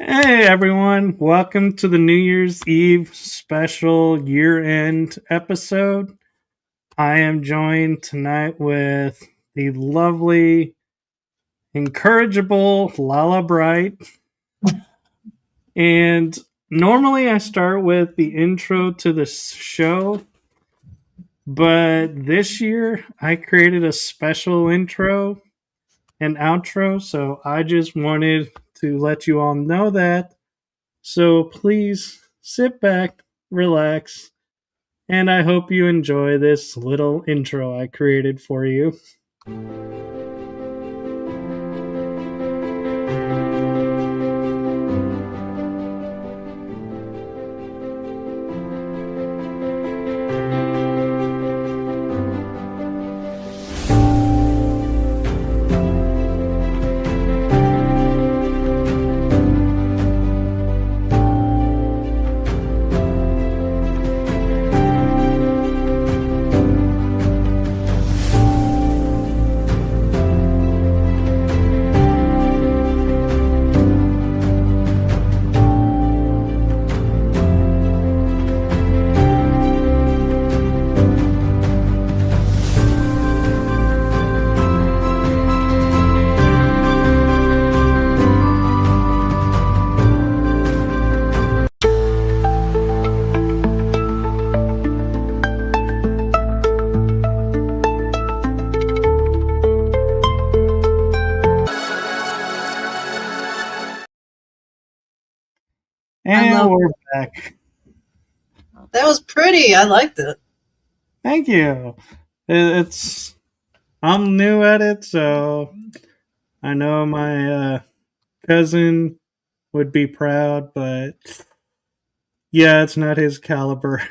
Hey everyone, welcome to the New Year's Eve special year end episode. I am joined tonight with the lovely, incorrigible LaLa Bright. And normally I start with the intro to the show, but this year I created a special intro and outro, so I just wanted to let you all know that. So please sit back, relax, and I hope you enjoy this little intro I created for you. And we're back. That was pretty. I liked it. Thank you. I'm new at it, so I know my cousin would be proud, but yeah, it's not his caliber.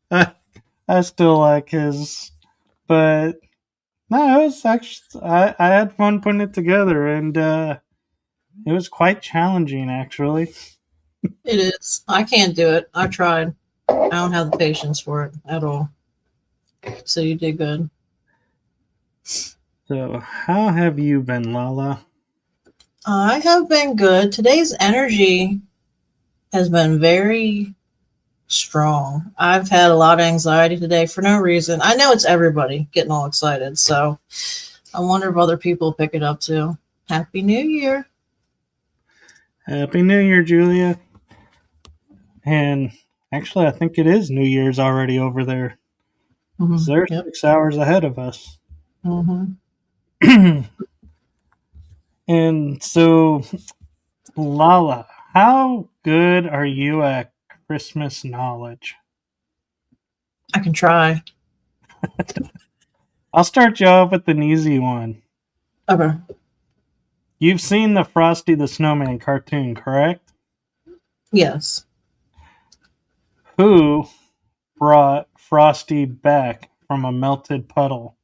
I still like his, but no, it was actually I had fun putting it together, and it was quite challenging actually. It is. I can't do it. I tried. I don't have the patience for it at all. So you did good. So, how have you been, LaLa? I have been good. Today's energy has been very strong. I've had a lot of anxiety today for no reason. I know it's everybody getting all excited. So I wonder if other people pick it up too. Happy New Year. Happy New Year, Julia. And actually, I think it is New Year's already over there. Mm-hmm. They're 6 hours ahead of us. Mm-hmm. And so, LaLa, how good are you at Christmas knowledge? I can try. I'll start you off with an easy one. Okay. You've seen the Frosty the Snowman cartoon, correct? Yes. Who brought Frosty back from a melted puddle?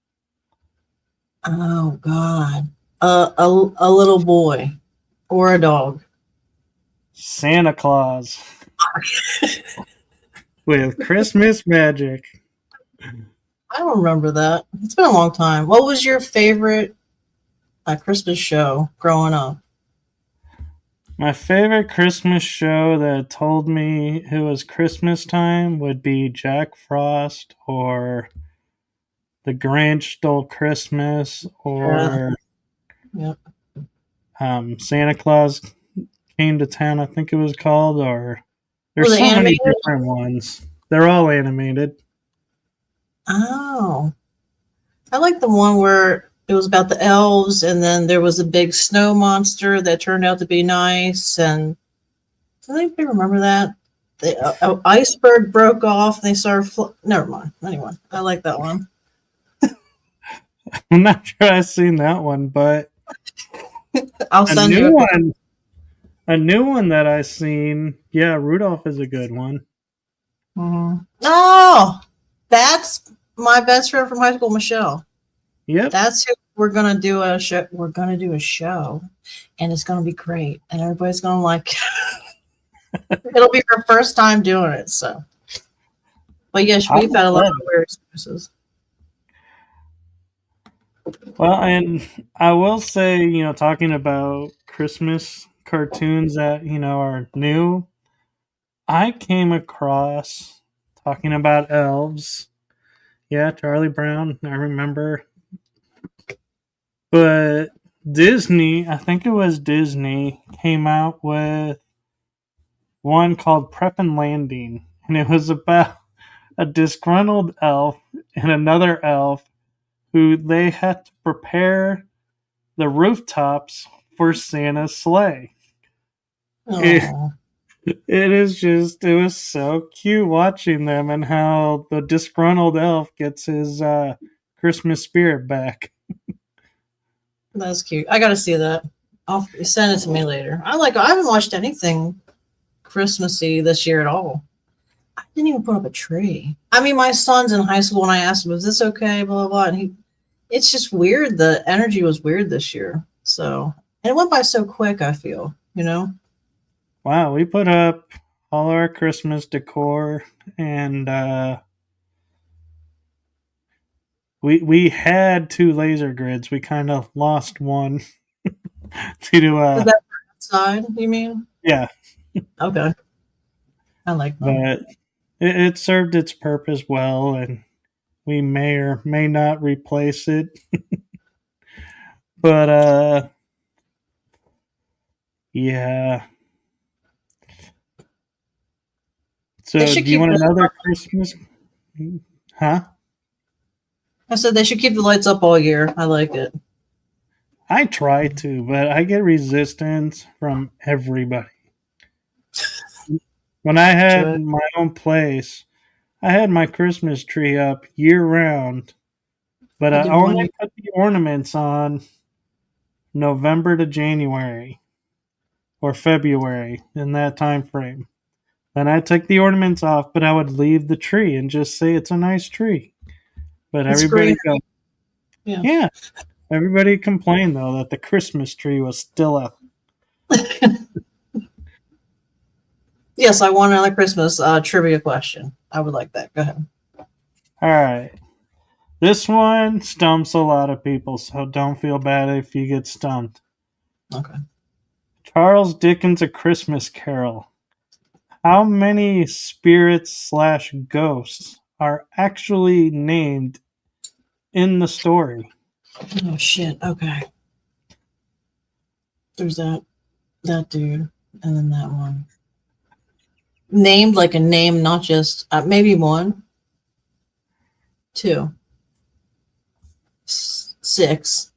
Oh, God. A little boy or a dog. Santa Claus. With Christmas magic. I don't remember that. It's been a long time. What was your favorite Christmas show growing up? My favorite Christmas show that told me it was Christmas time would be Jack Frost or The Grinch Stole Christmas or Santa Claus Came to Town, I think it was called, or there's so many different ones. They're all animated. Oh. I like the one where it was about the elves and then there was a big snow monster that turned out to be nice. And does anybody remember that? The iceberg broke off and they started never mind. Anyway, I like that one. I'm not sure I've seen that one, but I'll send you one. A new one that I've seen, yeah, Rudolph is a good one. Mm-hmm. Oh, that's my best friend from high school, Michelle. Yep. That's who we're gonna do a show. We're gonna do a show, and it's gonna be great, and everybody's gonna like it. It'll be her first time doing it, so. But yes, we've had a lot of weird experiences. Well, and I will say, talking about Christmas cartoons that, are new, I came across talking about elves. Yeah, Charlie Brown, I remember. But Disney, I think it was Disney, came out with one called Prep and Landing. And it was about a disgruntled elf and another elf who they had to prepare the rooftops for Santa's sleigh. It, Oh, it was so cute watching them and how the disgruntled elf gets his Christmas spirit back. that's cute. I gotta see that. I'll send it to me later. I haven't watched anything Christmassy this year at all. I didn't even put up a tree. I mean, my son's in high school, and I asked him, "Is this okay?" Blah blah blah, and it's just weird. The energy was weird this year, and it went by so quick. I feel, Wow, we put up all our Christmas decor and we had 2 laser grids. We kind of lost one to Is that outside? You mean? yeah, Okay, I like them. but it served its purpose well, and we may or may not replace it. But yeah. So, They should do you keep. want another Christmas? Huh? I said they should keep the lights up all year. I like it. I try to, but I get resistance from everybody. When I had my own place, I had my Christmas tree up year round, but I only put the ornaments on November to January or February in that time frame. Then I took the ornaments off, but I would leave the tree and just say it's a nice tree. But everybody goes, yeah. Everybody complained though that the Christmas tree was still up. Yes, I want another Christmas trivia question. I would like that. Go ahead. All right. This one stumps a lot of people, so don't feel bad if you get stumped. Okay. Charles Dickens' A Christmas Carol. How many spirits / ghosts are actually named in the story? Oh shit. Okay. There's that dude, and then that one. Named like a name, not just maybe 1, 2, 6.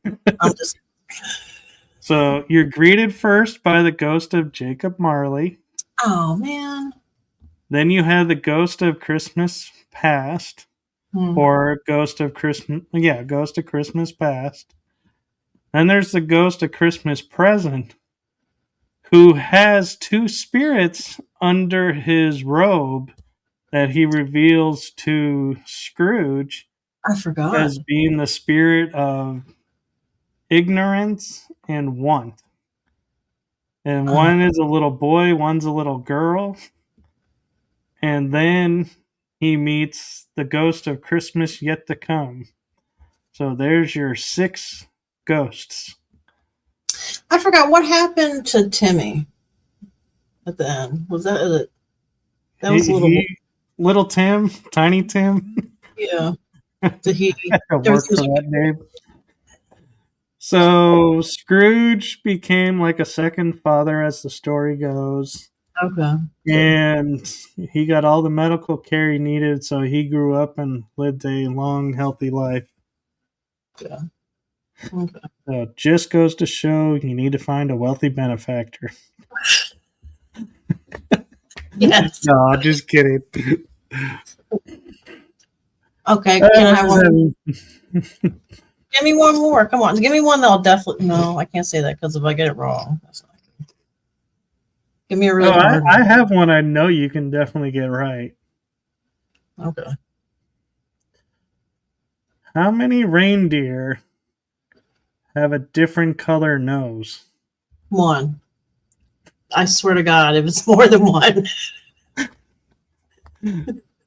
I'm just. So you're greeted first by the ghost of Jacob Marley. Oh man. Then you have the ghost of Christmas Past, or ghost of Christmas Past. Then there's the ghost of Christmas Present, who has 2 spirits under his robe that he reveals to Scrooge. I forgot. As being the spirit of ignorance and want. And one is a little boy, one's a little girl. And then he meets the ghost of Christmas Yet to Come. So there's your 6 ghosts. I forgot what happened to Timmy at the end. Was that it? That was little Tim, Tiny Tim. Yeah. Did he work for that name? So Scrooge became like a second father as the story goes. Okay. And he got all the medical care he needed, so he grew up and lived a long, healthy life. Yeah. Okay. So it just goes to show you need to find a wealthy benefactor. Yes. No, just kidding. Okay, can I have one? Give me one more. Come on, give me one that I'll definitely. No, I can't say that because if I get it wrong, that's not good. Give me a really hard one. I have one I know you can definitely get right. Okay. How many reindeer have a different color nose? 1. I swear to God, if it's more than 1.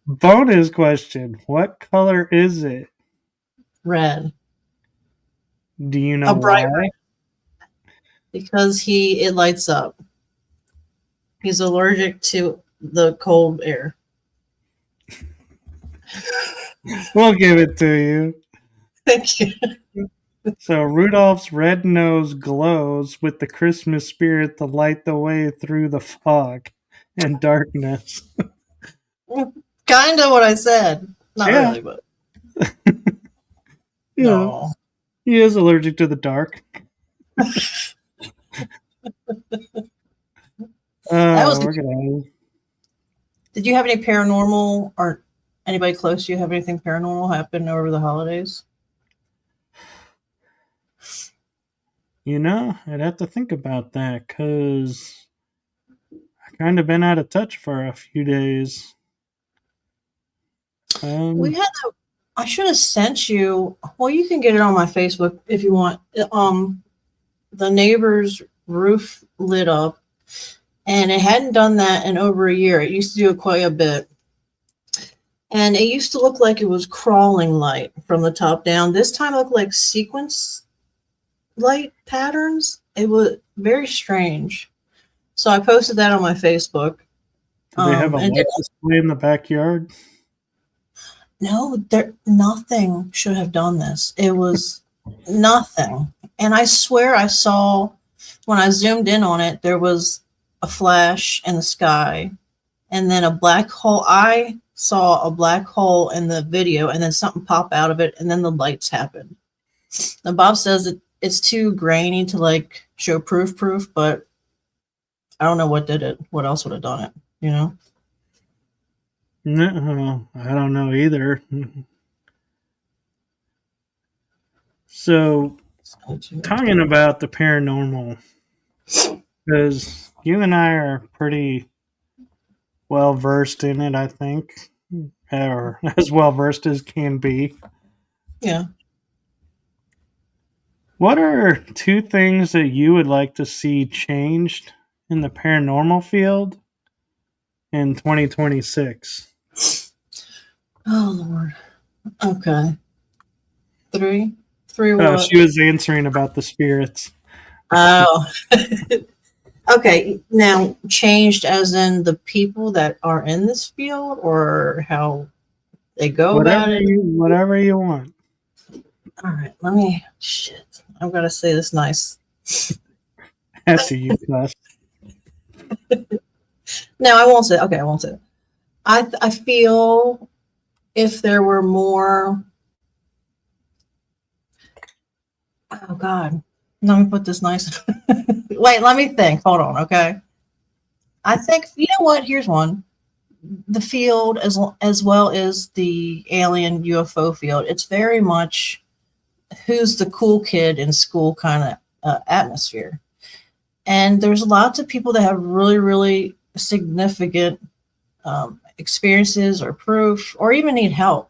Bonus question. What color is it? Red. Do you know bright why? red. because it lights up. He's allergic to the cold air. We'll give it to you. Thank you. So Rudolph's red nose glows with the Christmas spirit to light the way through the fog and darkness. Kind of what I said. Not Yeah, really, but yeah. no. He is allergic to the dark. That was. We're gonna. Did you have any paranormal or anybody close to you have anything paranormal happen over the holidays? I'd have to think about that because I kind of been out of touch for a few days. We had. I should have sent you. Well, you can get it on my Facebook if you want. The neighbor's roof lit up, and it hadn't done that in over a year. It used to do it quite a bit. And it used to look like it was crawling light from the top down. This time it looked like sequence light patterns. It was very strange. So I posted that on my Facebook. Do they have a light display in the backyard? No, nothing should have done this. It was nothing. And I swear I saw, when I zoomed in on it, there was a flash in the sky and then a black hole. I saw a black hole in the video and then something pop out of it and then the lights happened. And Bob says that it's too grainy to like show proof, but I don't know what did it. What else would have done it, you know? No, I don't know either. So, talking about the paranormal, because you and I are pretty well versed in it, I think, or as well versed as can be. Yeah. What are two things that you would like to see changed in the paranormal field in 2026? Oh, Lord. Okay. Three what? She was answering about the spirits. Oh. Okay. Now, changed as in the people that are in this field or how they go about it? Whatever you want. All right. Shit. I'm going to say this nice. After you cuss. No, I won't say it. Okay, I won't say it. I feel if there were more. Oh God, let me put this nice. Wait, let me think. Hold on, okay. I think you know what. Here's one. The field, as well as the alien UFO field, it's very much who's the cool kid in school kind of atmosphere. And there's lots of people that have really, really significant experiences or proof or even need help.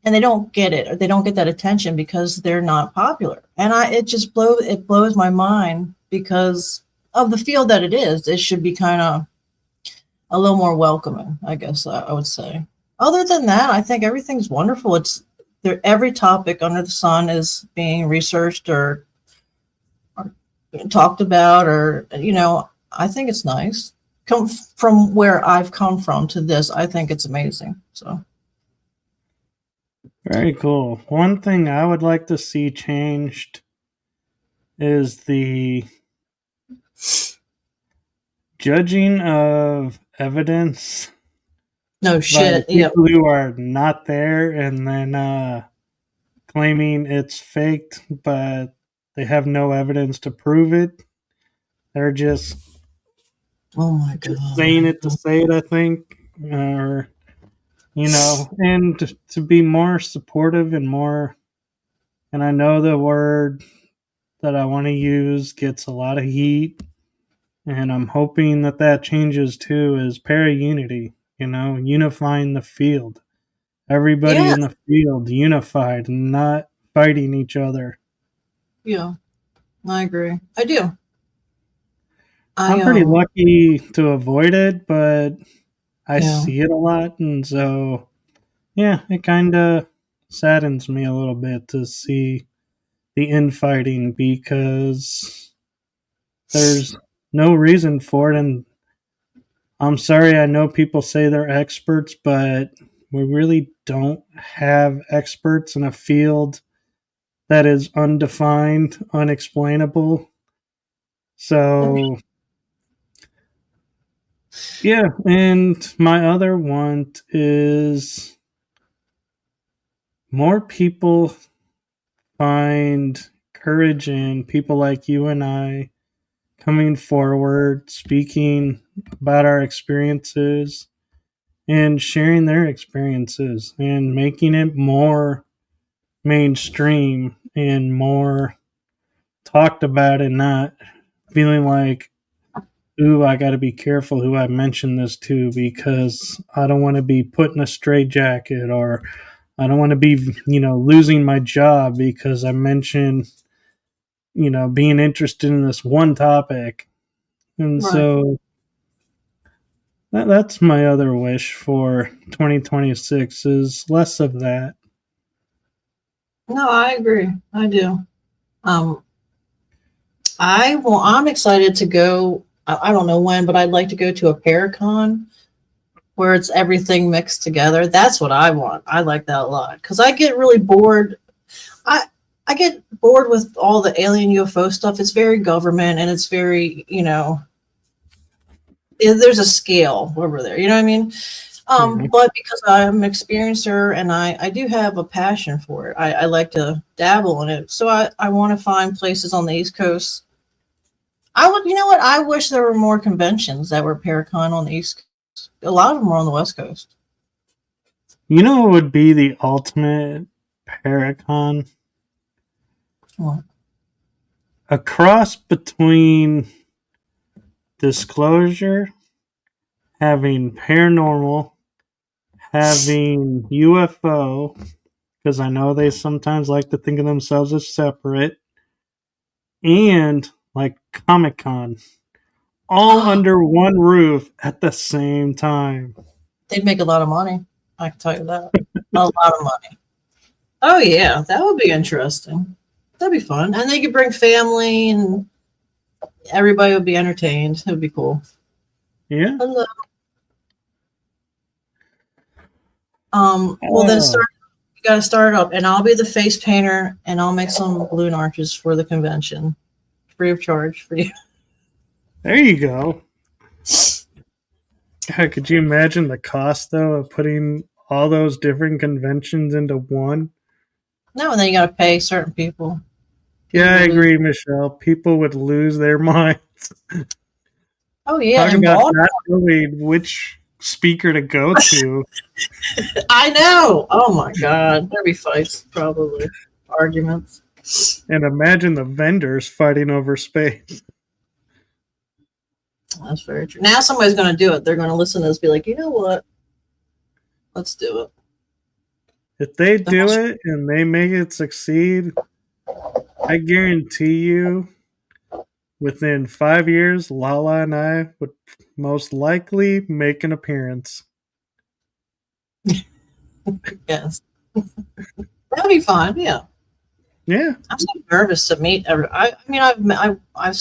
And they don't get it or they don't get that attention because they're not popular. And it blows my mind because of the field that it is. It should be kind of a little more welcoming, I guess I would say. Other than that, I think everything's wonderful. Every topic under the sun is being researched or talked about, or I think it's nice. Come from where I've come from to this, I think it's amazing. So very cool. One thing I would like to see changed is the judging of evidence. No shit. People who are not there and then claiming it's faked, but they have no evidence to prove it. They're just oh my God, saying it to say it, I think, or and to be more supportive and more. And I know the word that I want to use gets a lot of heat, and I'm hoping that changes too. Is para-unity, unifying the field. Everybody in the field unified, not fighting each other. Yeah, I agree. I do. I'm pretty lucky to avoid it, but I see it a lot, and so it kind of saddens me a little bit to see the infighting because There's no reason for it. And I'm sorry, I know people say they're experts, but we really don't have experts in a field that is undefined, unexplainable. So, yeah. And my other want is more people find courage in people like you and I coming forward, speaking about our experiences and sharing their experiences and making it more mainstream and more talked about and not feeling like, ooh, I got to be careful who I mention this to because I don't want to be put in a straitjacket or I don't want to be, losing my job because I mentioned, being interested in this one topic. And Right. so that's my other wish for 2026 is less of that. No, I agree. I do. Um, I'm excited to go. I don't know when, but I'd like to go to a Paracon where it's everything mixed together. That's what I want. I like that a lot because I get really bored. I I get bored with all the alien UFO stuff. It's very government and it's very, there's a scale over there. You know what I mean? Yeah. But because I'm an experiencer and I do have a passion for it, I like to dabble in it. So I want to find places on the East Coast. I would, you know what? I wish there were more conventions that were Paracon on the East Coast. A lot of them are on the West Coast. You know what would be the ultimate Paracon? Well, A cross between disclosure, having paranormal, having UFO, because I know they sometimes like to think of themselves as separate, and like Comic Con, all under one roof at the same time. they'd make a lot of money. I can tell you that. A lot of money. Oh yeah, that would be interesting. That'd be fun. And they could bring family and everybody would be entertained. It would be cool. Yeah. Hello. Well then Oh, you gotta start up and I'll be the face painter and I'll make some balloon arches for the convention. Free of charge for you. there you go. God, could you imagine the cost though of putting all those different conventions into one? No, and then you gotta pay certain people. Yeah, People I will lose. agree, Michelle. People would lose their minds. Oh yeah, Talking and about Baltimore. not knowing which speaker to go to. I know. Oh my god. There'd be fights, probably. Arguments. And imagine the vendors fighting over space. That's very true. Now somebody's gonna do it. They're gonna listen to this, be like, you know what? Let's do it. If they The whole do it and they make it succeed, I guarantee you within 5 years, LaLa and I would most likely make an appearance. yes. That'd be fun. Yeah. Yeah. I'm so nervous to meet I mean, I've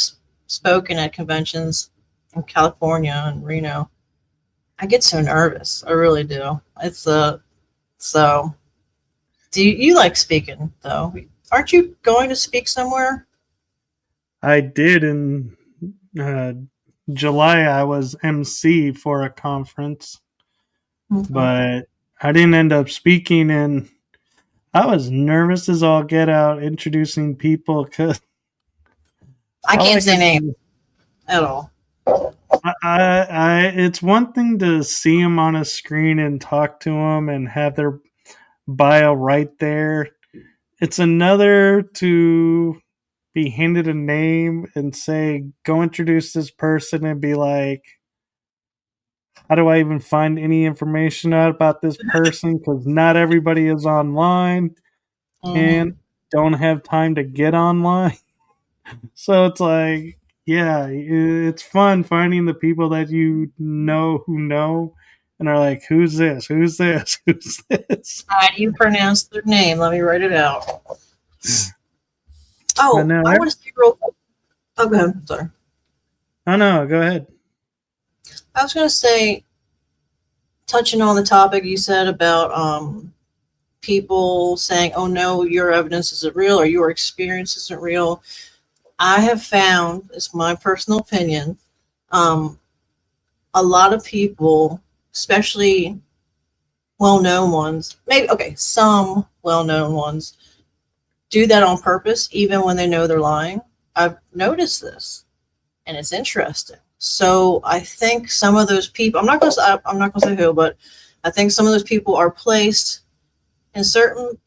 spoken at conventions in California and Reno. I get so nervous. I really do. It's so. Do you like speaking though? Aren't you going to speak somewhere? I did in uh, July. I was MC for a conference, Mhm. but I didn't end up speaking, and I was nervous as all get out introducing people because I all I can't say could names do. at all. It's one thing to see them on a screen and talk to them and have their bio right there. It's another to be handed a name and say, go introduce this person and be like, how do I even find any information out about this person? Because not everybody is online Hmm. and don't have time to get online. So it's like, yeah, it's fun finding the people that you know who know and are like, who's this? Who's this? Who's this? How do you pronounce their name? Let me write it out. But Oh, no, I want to say real quick. Oh, go ahead. Sorry. Oh no, go ahead. I was going to say, touching on the topic you said about people saying, "Oh no, your evidence isn't real or your experience isn't real." I have found, it's my personal opinion, um, a lot of people, especially well-known ones, maybe okay, some well-known ones, do that on purpose, even when they know they're lying. I've noticed this, and it's interesting. So I think some of those people, I'm not going to say who, but I think some of those people are placed in certain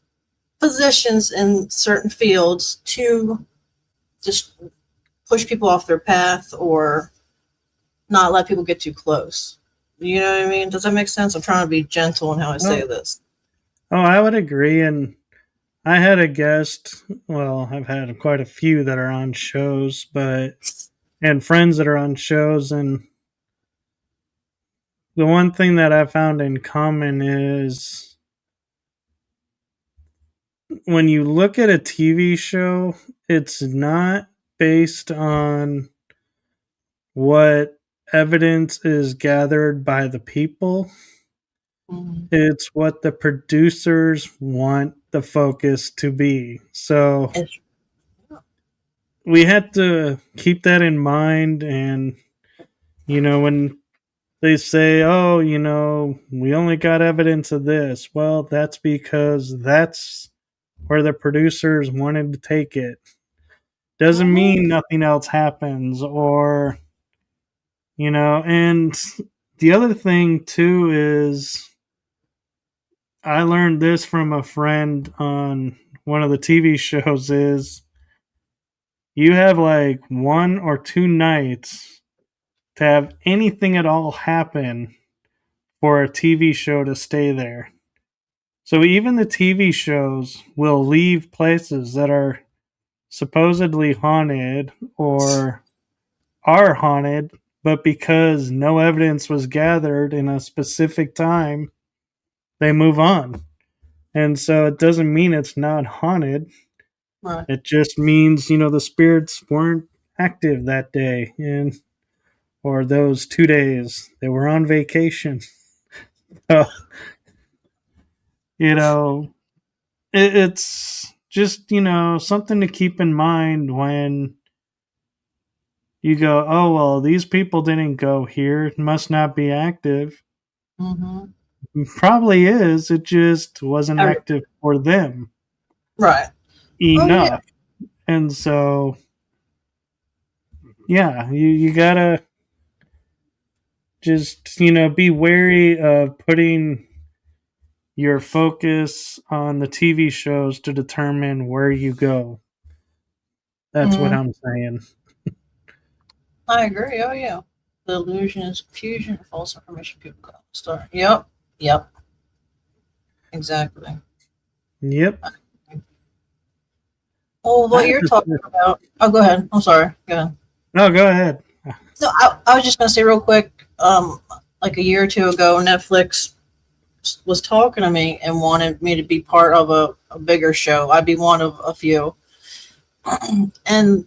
positions in certain fields to just push people off their path or not let people get too close. You know what I mean? Does that make sense? I'm trying to be gentle in how I say Oh, this. oh, I would agree. And I had a guest. Well, I've had quite a few that are on shows, but and friends that are on shows, and the one thing that I found in common is when you look at a TV show, it's not based on what evidence is gathered by the people. Mhm. It's what the producers want the focus to be. So It's, we had to keep that in mind. And, when they say, oh, we only got evidence of this, well, that's because that's where the producers wanted to take it. Doesn't mhm. mean nothing else happens, or, and the other thing too is I learned this from a friend on one of the TV shows is you have like 1 or 2 nights to have anything at all happen for a TV show to stay there. So even the TV shows will leave places that are supposedly haunted or are haunted, but because no evidence was gathered in a specific time, they move on. And so it doesn't mean it's not haunted. Right. It just means, the spirits weren't active that day and or those 2 days. They were on vacation. So, you know, it's just, something to keep in mind when you go, oh, well, these people didn't go here. It must not be active. Hmm. It probably is. It just wasn't Every, active for them right. Oh yeah. enough. And so, yeah, you gotta just, be wary of putting your focus on the TV shows to determine where you go. That's what Hmm. I'm saying. I agree. Oh yeah. The illusion is confusion and false information people got. Start. Yep. Yep. Exactly. Yep. Well, I what have you're talking to, about. Oh, go ahead. I'm sorry. Go ahead. no, go ahead. No, I was just gonna say real quick. Like a year or two ago, Netflix was talking to me and wanted me to be part of a bigger show. I'd be one of a few. And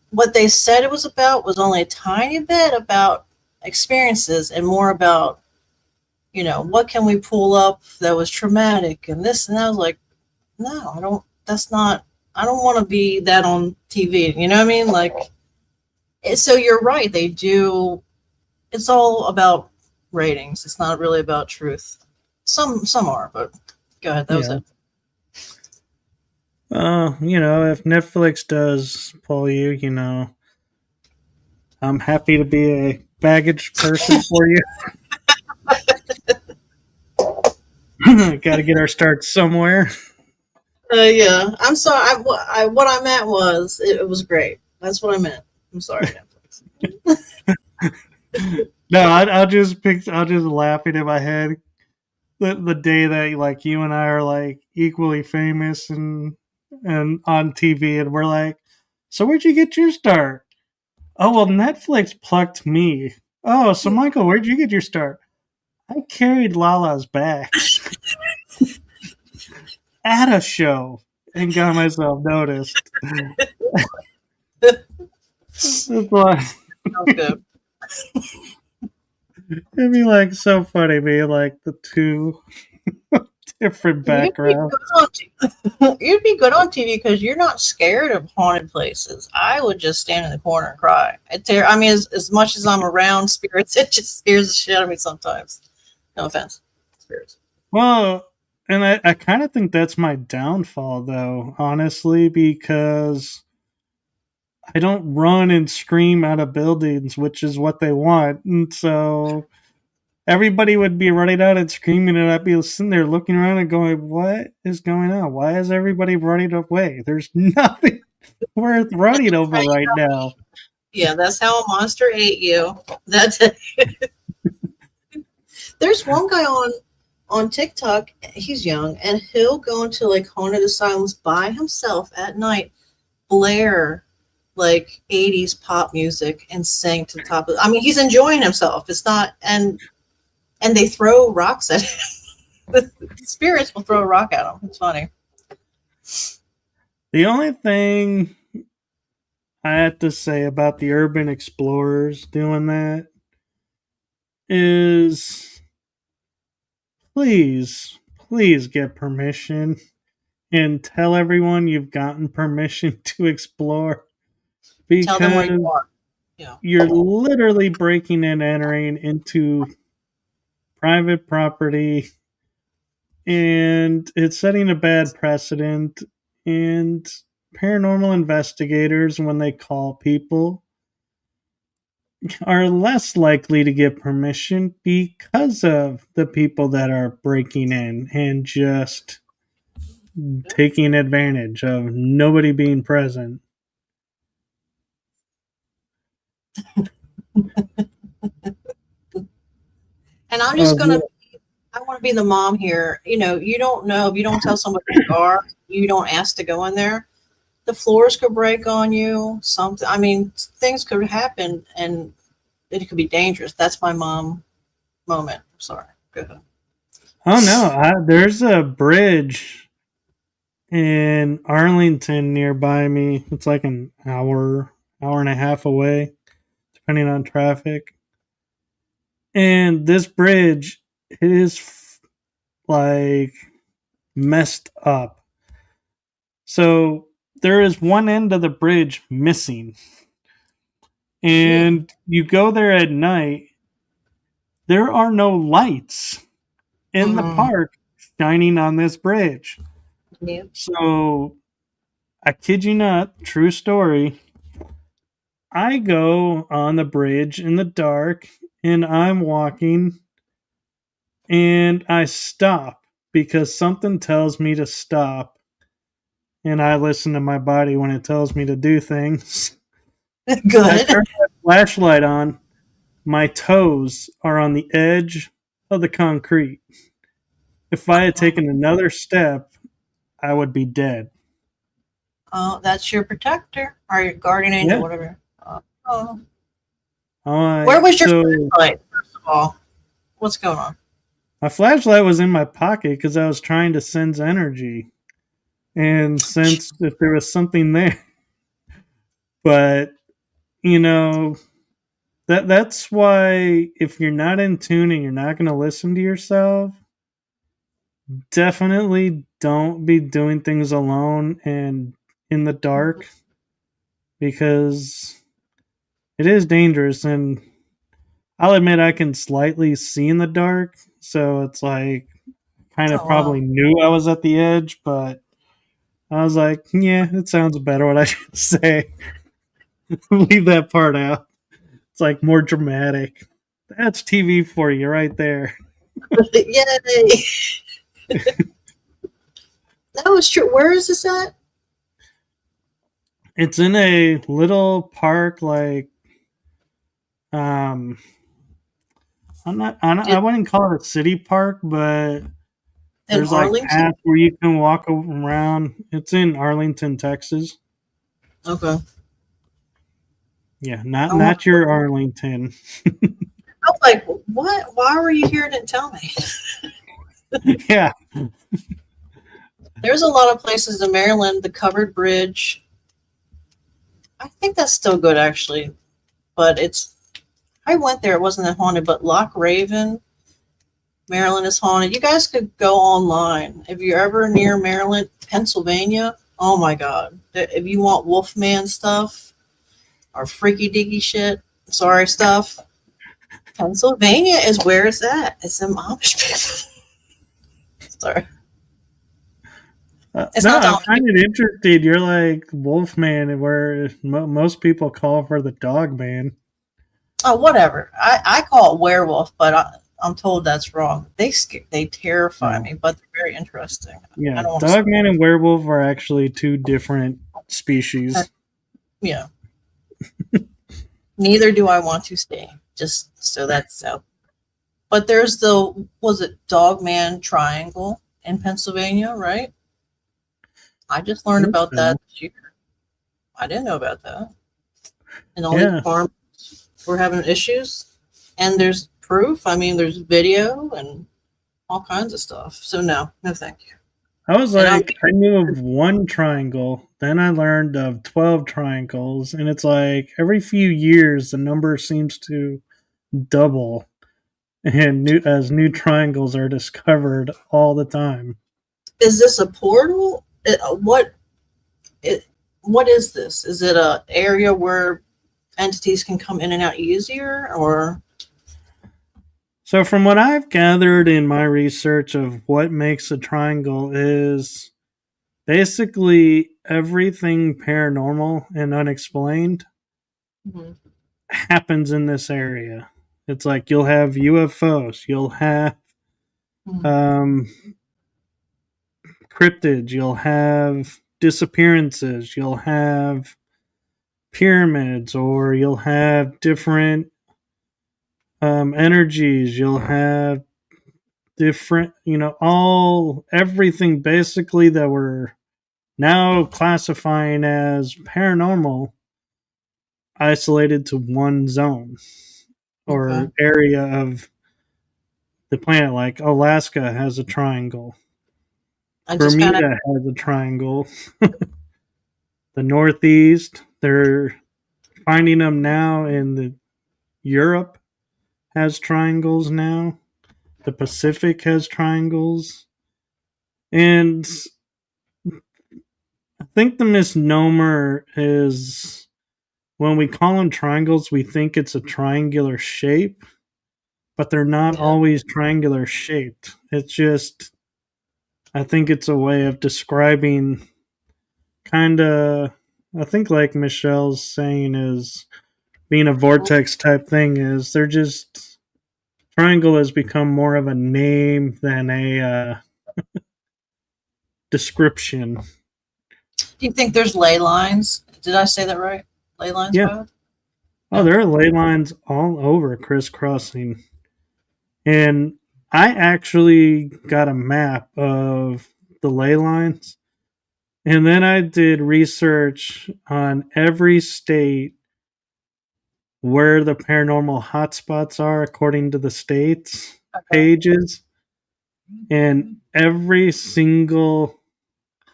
what they said it was about was only a tiny bit about experiences and more about, what can we pull up that was traumatic and this and that. I was like, no, I don't, that's not, I don't want to be that on TV. You know what I mean? Like, so you're right. They do, it's all about ratings. It's not really about truth. Some are, but go ahead. That was Yeah. it. If Netflix does pull you, I'm happy to be a baggage person for you. Got to get our start somewhere. Yeah, I'm sorry. What I meant was it was great. That's what I meant. I'm sorry, Netflix. No, I'll just laughing in my head the day that like you and I are like equally famous and on TV, and we're like, so where'd you get your start? Oh well, Netflix plucked me. Oh, so Michael, where'd you get your start? I carried LaLa's bags at a show and got myself noticed. That's why. Sounds good. It'd be like so funny being like the two different You'd be backgrounds. good on you'd be good on TV because you're not scared of haunted places. I would just stand in the corner and cry. I mean, as much as I'm around spirits, it just scares the shit out of me sometimes. No offense, spirits. Well, and I kind of think that's my downfall, though, honestly, because I don't run and scream out of buildings, which is what they want. And so everybody would be running out and screaming, and I'd be sitting there looking around and going, "What is going on? Why is everybody running away? There's nothing worth running over right now." Yeah, that's how a monster ate you. That's it. There's one guy on TikTok. He's young, and he'll go into like haunted asylums by himself at night, blare like 80s pop music, and sing to the top of. I mean, he's enjoying himself. It's not, and they throw rocks at him. The spirits will throw a rock at him. It's funny. The only thing I have to say about the urban explorers doing that is please get permission and tell everyone you've gotten permission to explore, Tell them where because you are. Yeah. you're literally breaking and entering into private property, and it's setting a bad precedent. And paranormal investigators, when they call people, are less likely to get permission because of the people that are breaking in and just taking advantage of nobody being present. And I'm just Uh, gonna. I want to be the mom here. You know, you don't know if you don't tell somebody where you are. You don't ask to go in there. The floors could break on you. Something. I mean, things could happen, and it could be dangerous. That's my mom moment. I'm sorry. Go ahead. oh no, there's a bridge in Arlington nearby me. It's like an hour and a half away, depending on traffic. And this bridge is like messed up. So there is one end of the bridge missing. And you go there at night, there are no lights in the Mm, park shining on this bridge. yeah. So I kid you not, true story. I go on the bridge in the dark and I'm walking and I stop because something tells me to stop. And I listen to my body when it tells me to do things. I Good. turn that flashlight on. My toes are on the edge of the concrete. If I had taken another step, I would be dead. Oh, that's your protector or your guardian angel, Yeah. whatever. Oh. All Where right. was your So flashlight? First of all, what's going on? my flashlight was in my pocket because I was trying to sense energy and sense if there was something there. But you know, that's why if you're not in tune and you're not going to listen to yourself, definitely don't be doing things alone and in the dark, because it is dangerous. And I'll admit I can slightly see in the dark, so it's like kind of Oh wow. probably knew I was at the edge, but I was like, yeah, it sounds better what I should say. Leave that part out. It's like more dramatic. That's TV for you right there. Yay! That was true. Where is this at? It's in a little park, like um, I Did, wouldn't call it a city park, but in there's like Arlington? paths where you can walk around. It's in Arlington, Texas. Okay. Yeah, I want. not your Arlington. I was like, what? Why were you here and didn't tell me? Yeah, There's a lot of places in Maryland. The Covered Bridge. I think that's still good, actually. but I went there. It wasn't that haunted, but Loch Raven, Maryland is haunted. You guys could go online if you're ever near Maryland, Pennsylvania. Oh my God! If you want Wolfman stuff or freaky deaky shit, sorry stuff, Pennsylvania is where it's at. It's in Amish people. Sorry. It's No, not I Amish find people. it interesting. You're like Wolfman, where most people call for the Dog Man. Oh, whatever. I call it werewolf, but I'm told that's wrong. They terrify No. me, but they're very interesting. I Yeah, don't want to. Dog Man and Werewolf are actually two different species. Yeah. Neither do I want to stay. Just so that's out. But there's was it Dogman Triangle in Pennsylvania, right? I just I learned think about so. that this year. I didn't know about that. And all these Yeah, farms were having issues. And there's proof. I mean, there's video and all kinds of stuff. So no thank you. I was And I'm like, I knew of one triangle, then I learned of 12 triangles, and it's like every few years the number seems to double, and new triangles are discovered all the time. is this a portal? It, what is this? Is it a area where entities can come in and out easier, or So, from what I've gathered in my research of what makes a triangle is basically everything paranormal and unexplained Mhm. happens in this area. It's like you'll have UFOs, you'll have Mhm. um, cryptids, you'll have disappearances, you'll have pyramids, or you'll have different energies, you'll have different, everything basically that we're now classifying as paranormal isolated to one zone Okay. or area of the planet. Like Alaska has a triangle, I just found out. Bermuda has a triangle, the Northeast, they're finding them now in the Europe has triangles now. The Pacific has triangles. And I think the misnomer is when we call them triangles, we think it's a triangular shape, but they're not Yeah. always triangular shaped. It's just, I think it's a way of describing kind of, I think like Michelle's saying is being a vortex type thing, is they're just, triangle has become more of a name than a description. Do you think there's ley lines? Did I say that right? Ley lines, Yeah. Bob? Oh, Yeah. there are ley lines all over crisscrossing. And I actually got a map of the ley lines. And then I did research on every state where the paranormal hotspots are according to the states Okay. pages. And every single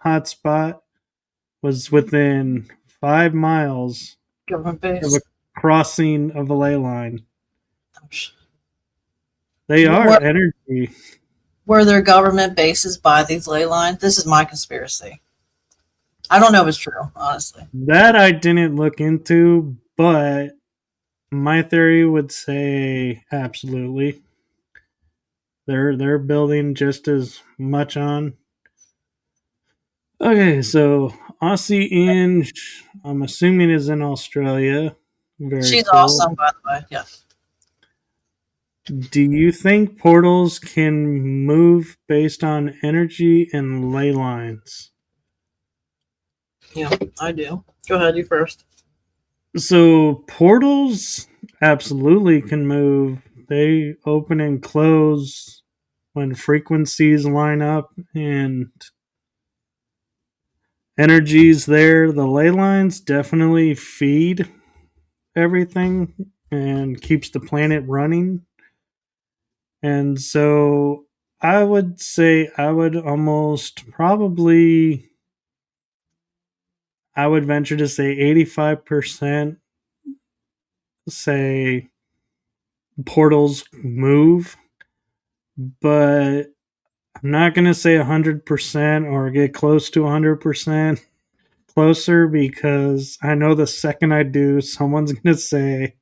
hotspot was within 5 miles Government of a base. crossing of a ley line. Oh, They are Were, energy. were there government bases by these ley lines? This is my conspiracy. I don't know if it's true, honestly. That I didn't look into, but my theory would say absolutely. They're building just as much on. Okay, so Aussie Inch, I'm assuming is in Australia. Very She's cool. awesome, by the way. Yeah. Do you think portals can move based on energy and ley lines? Yeah, I do. Go ahead, you first. So portals absolutely can move. They open and close when frequencies line up and energies there. The ley lines definitely feed everything and keeps the planet running. And so I would say I would venture to say 85% say portals move, but I'm not going to say 100% or get close to 100% closer, because I know the second I do, someone's going to say,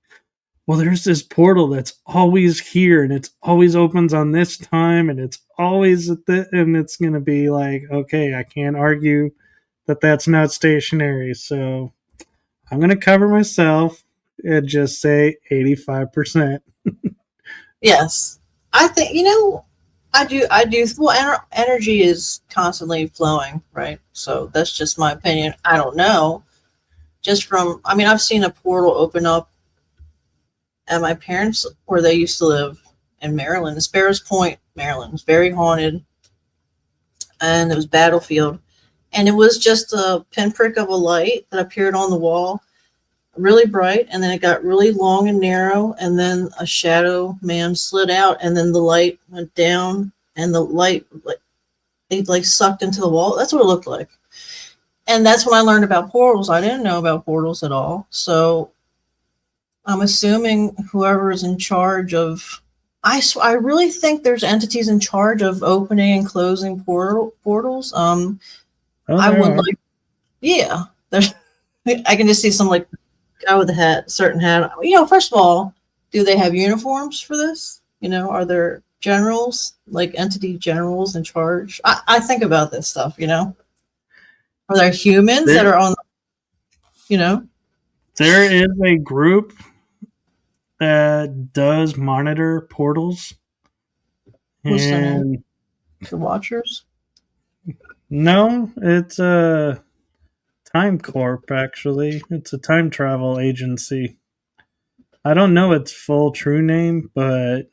well, there's this portal that's always here and it's always opens on this time and it's always and it's going to be like, okay, I can't argue that that's not stationary. So I'm going to cover myself and just say 85%. Yes. I think, I do. Well, energy is constantly flowing, right? So that's just my opinion. I don't know. Just from, I mean, I've seen a portal open up at my parents' where they used to live in Maryland, Sparrows Point, Maryland. It's very haunted, and it was battlefield, and it was just a pinprick of a light that appeared on the wall, really bright, and then it got really long and narrow, and then a shadow man slid out, and then the light went down, and the light like sucked into the wall. That's what it looked like. And that's when I learned about portals. I didn't know about portals at all. So I'm assuming whoever is in charge of, I really think there's entities in charge of opening and closing portals. Oh, I there would are. like, yeah, there's, I can just see some like guy with a hat, certain hat. First of all, do they have uniforms for this? Are there generals, like entity generals in charge? I think about this stuff, Are there humans that There, are on, you know? there is a group that does monitor portals, What's their name? and The Watchers? no, it's a Time Corp. Actually, it's a time travel agency. I don't know its full true name, but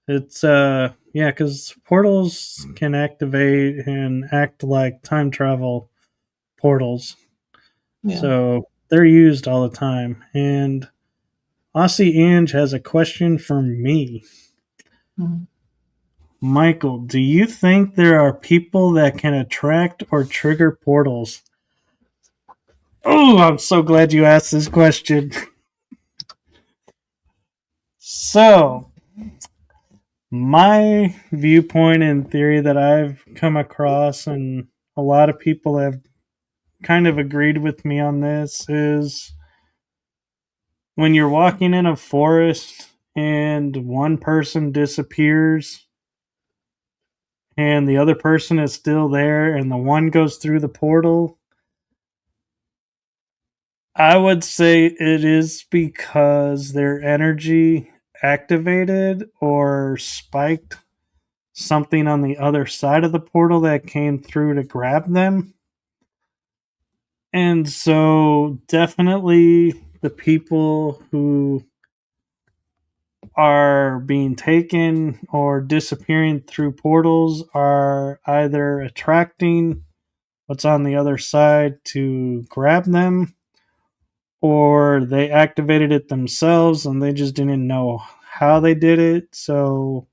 it's yeah, because portals can activate and act like time travel portals, Yeah. so they're used all the time. And Aussie Ange has a question for me. Mhm. Michael, do you think there are people that can attract or trigger portals? Oh, I'm so glad you asked this question. So, my viewpoint and theory that I've come across, and a lot of people have kind of agreed with me on this, is when you're walking in a forest and one person disappears and the other person is still there and the one goes through the portal, I would say it is because their energy activated or spiked something on the other side of the portal that came through to grab them. And so, definitely, the people who are being taken or disappearing through portals are either attracting what's on the other side to grab them, or they activated it themselves and they just didn't know how they did it, so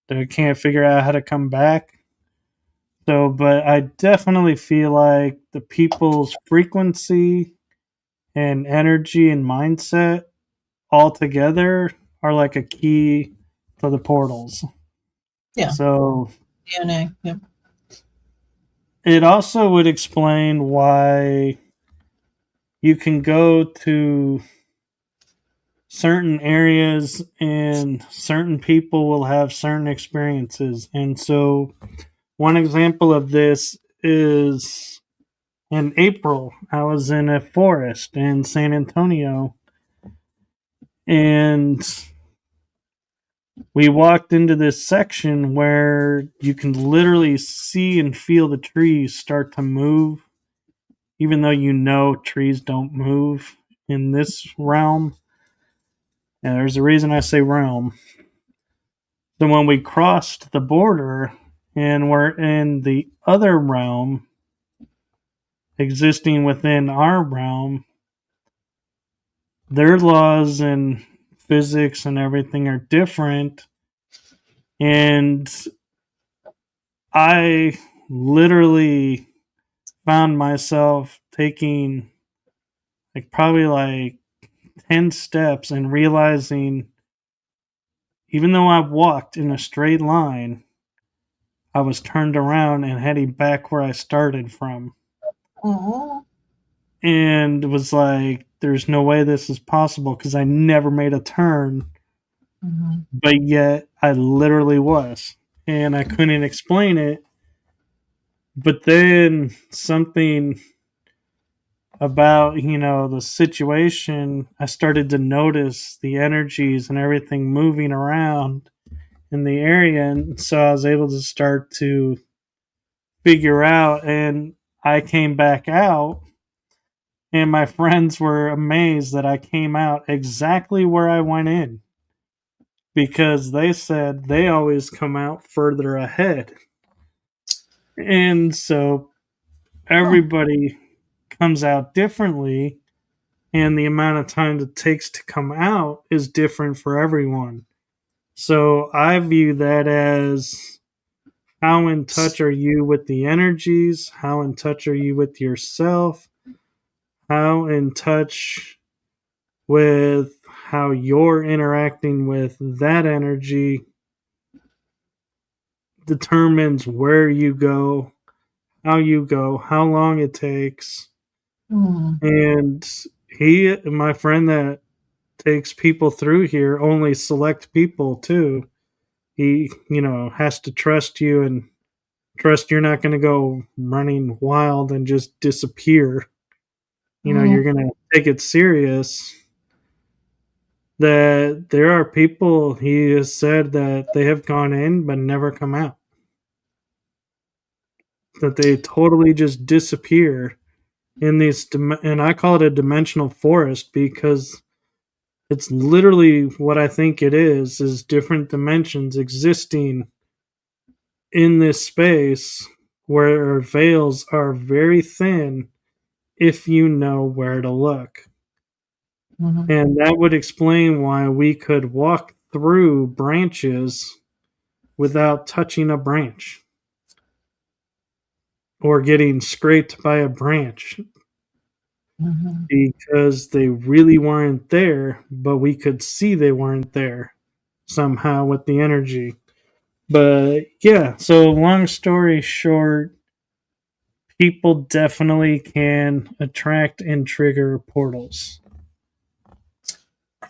they can't figure out how to come back. So, but I definitely feel like the people's frequency and energy and mindset all together are like a key to the portals. Yeah. So DNA. Yeah. it also would explain why you can go to certain areas and certain people will have certain experiences. And so, one example of this is in April, I was in a forest in San Antonio, and we walked into this section where you can literally see and feel the trees start to move, even though trees don't move in this realm. And there's a reason I say realm. So when we crossed the border and we're in the other realm existing within our realm, their laws and physics and everything are different. And I literally found myself taking probably 10 steps and realizing, even though I walked in a straight line, I was turned around and heading back where I started from. Oh. And it was like, there's no way this is possible because I never made a turn, but yet I literally was. And I couldn't explain it. But then something about, the situation, I started to notice the energies and everything moving around in the area. And so I was able to start to figure out, and I came back out, and my friends were amazed that I came out exactly where I went in because they said they always come out further ahead. And so everybody comes out differently, and the amount of time it takes to come out is different for everyone. So I view that as, how in touch are you with the energies? How in touch are you with yourself? How in touch with how you're interacting with that energy determines where you go, how long it takes. And my friend that takes people through here, only select people too. He, has to trust you and trust you're not going to go running wild and just disappear. You're going to take it serious. That there are people, he has said, that they have gone in but never come out. That they totally just disappear in these, and I call it a dimensional forest because it's literally what I think it is different dimensions existing in this space where veils are very thin if you know where to look. And that would explain why we could walk through branches without touching a branch or getting scraped by a branch because they really weren't there, but we could see they weren't there somehow with the energy. But yeah, so long story short, people definitely can attract and trigger portals.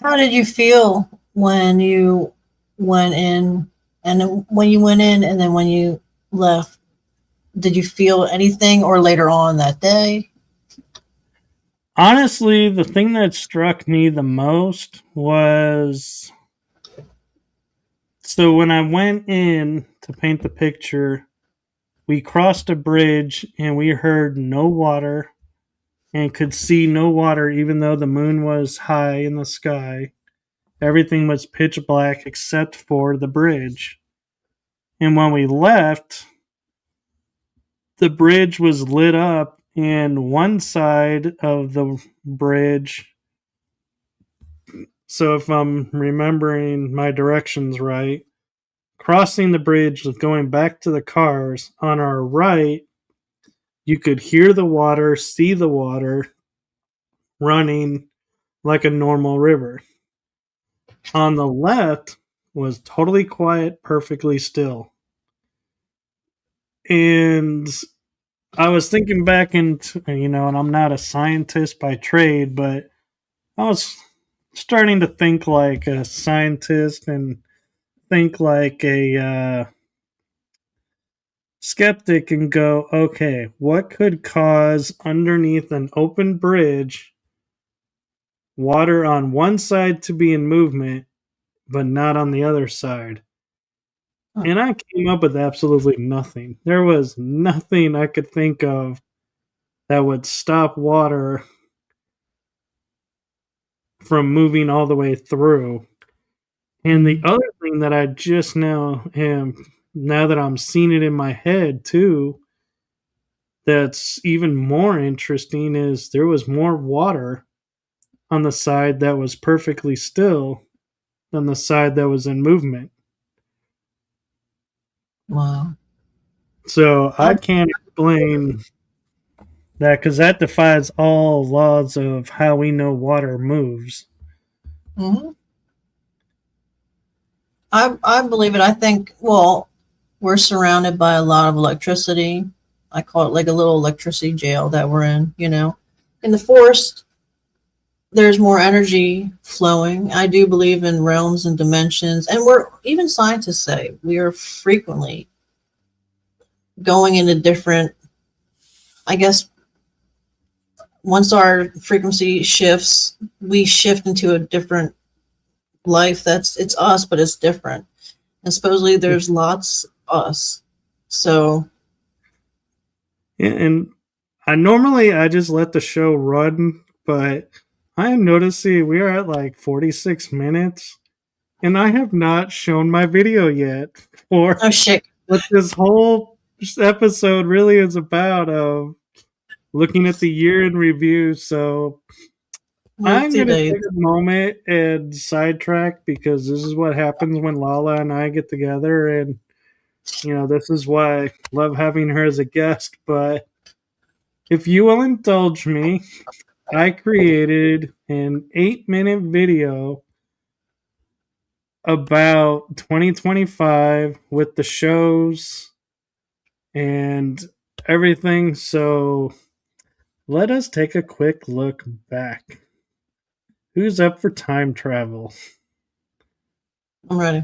How did you feel when you went in, and when you went in, and then when you left? Did you feel anything, or later on that day? Honestly, the thing that struck me the most was, so when I went in to paint the picture, we crossed a bridge and we heard no water and could see no water even though the moon was high in the sky. Everything was pitch black except for the bridge. And when we left, the bridge was lit up, and one side of the bridge, so if I'm remembering my directions right, crossing the bridge, going back to the cars, on our right, you could hear the water, see the water running like a normal river. On the left was totally quiet, perfectly still. And I was thinking back into, and I'm not a scientist by trade, but I was starting to think like a scientist and think like a skeptic and go, okay, what could cause underneath an open bridge water on one side to be in movement, but not on the other side? And I came up with absolutely nothing. There was nothing I could think of that would stop water from moving all the way through. And the other thing that I just now that I'm seeing it in my head too, that's even more interesting is there was more water on the side that was perfectly still than the side that was in movement. Wow. So I can't explain that because that defies all laws of how we know water moves. Hmm. I believe it. I think, well, we're surrounded by a lot of electricity. I call it like a little electricity jail that we're in, you know. In the forest, there's more energy flowing. I do believe in realms and dimensions, and we're even scientists say we are frequently going into different. I guess once our frequency shifts, we shift into a different life. That's it's us, but it's different. And supposedly there's lots of us. So And I just let the show run, but I am noticing we are at like 46 minutes, and I have not shown my video yet for oh shit, what this whole episode really is about of looking at the year in review. So I'm multi going to days. take a moment and sidetrack because this is what happens when LaLa and I get together. And, this is why I love having her as a guest. But if you will indulge me, I created an 8-minute video about 2025 with the shows and everything. So let us take a quick look back. Who's up for time travel? I'm ready.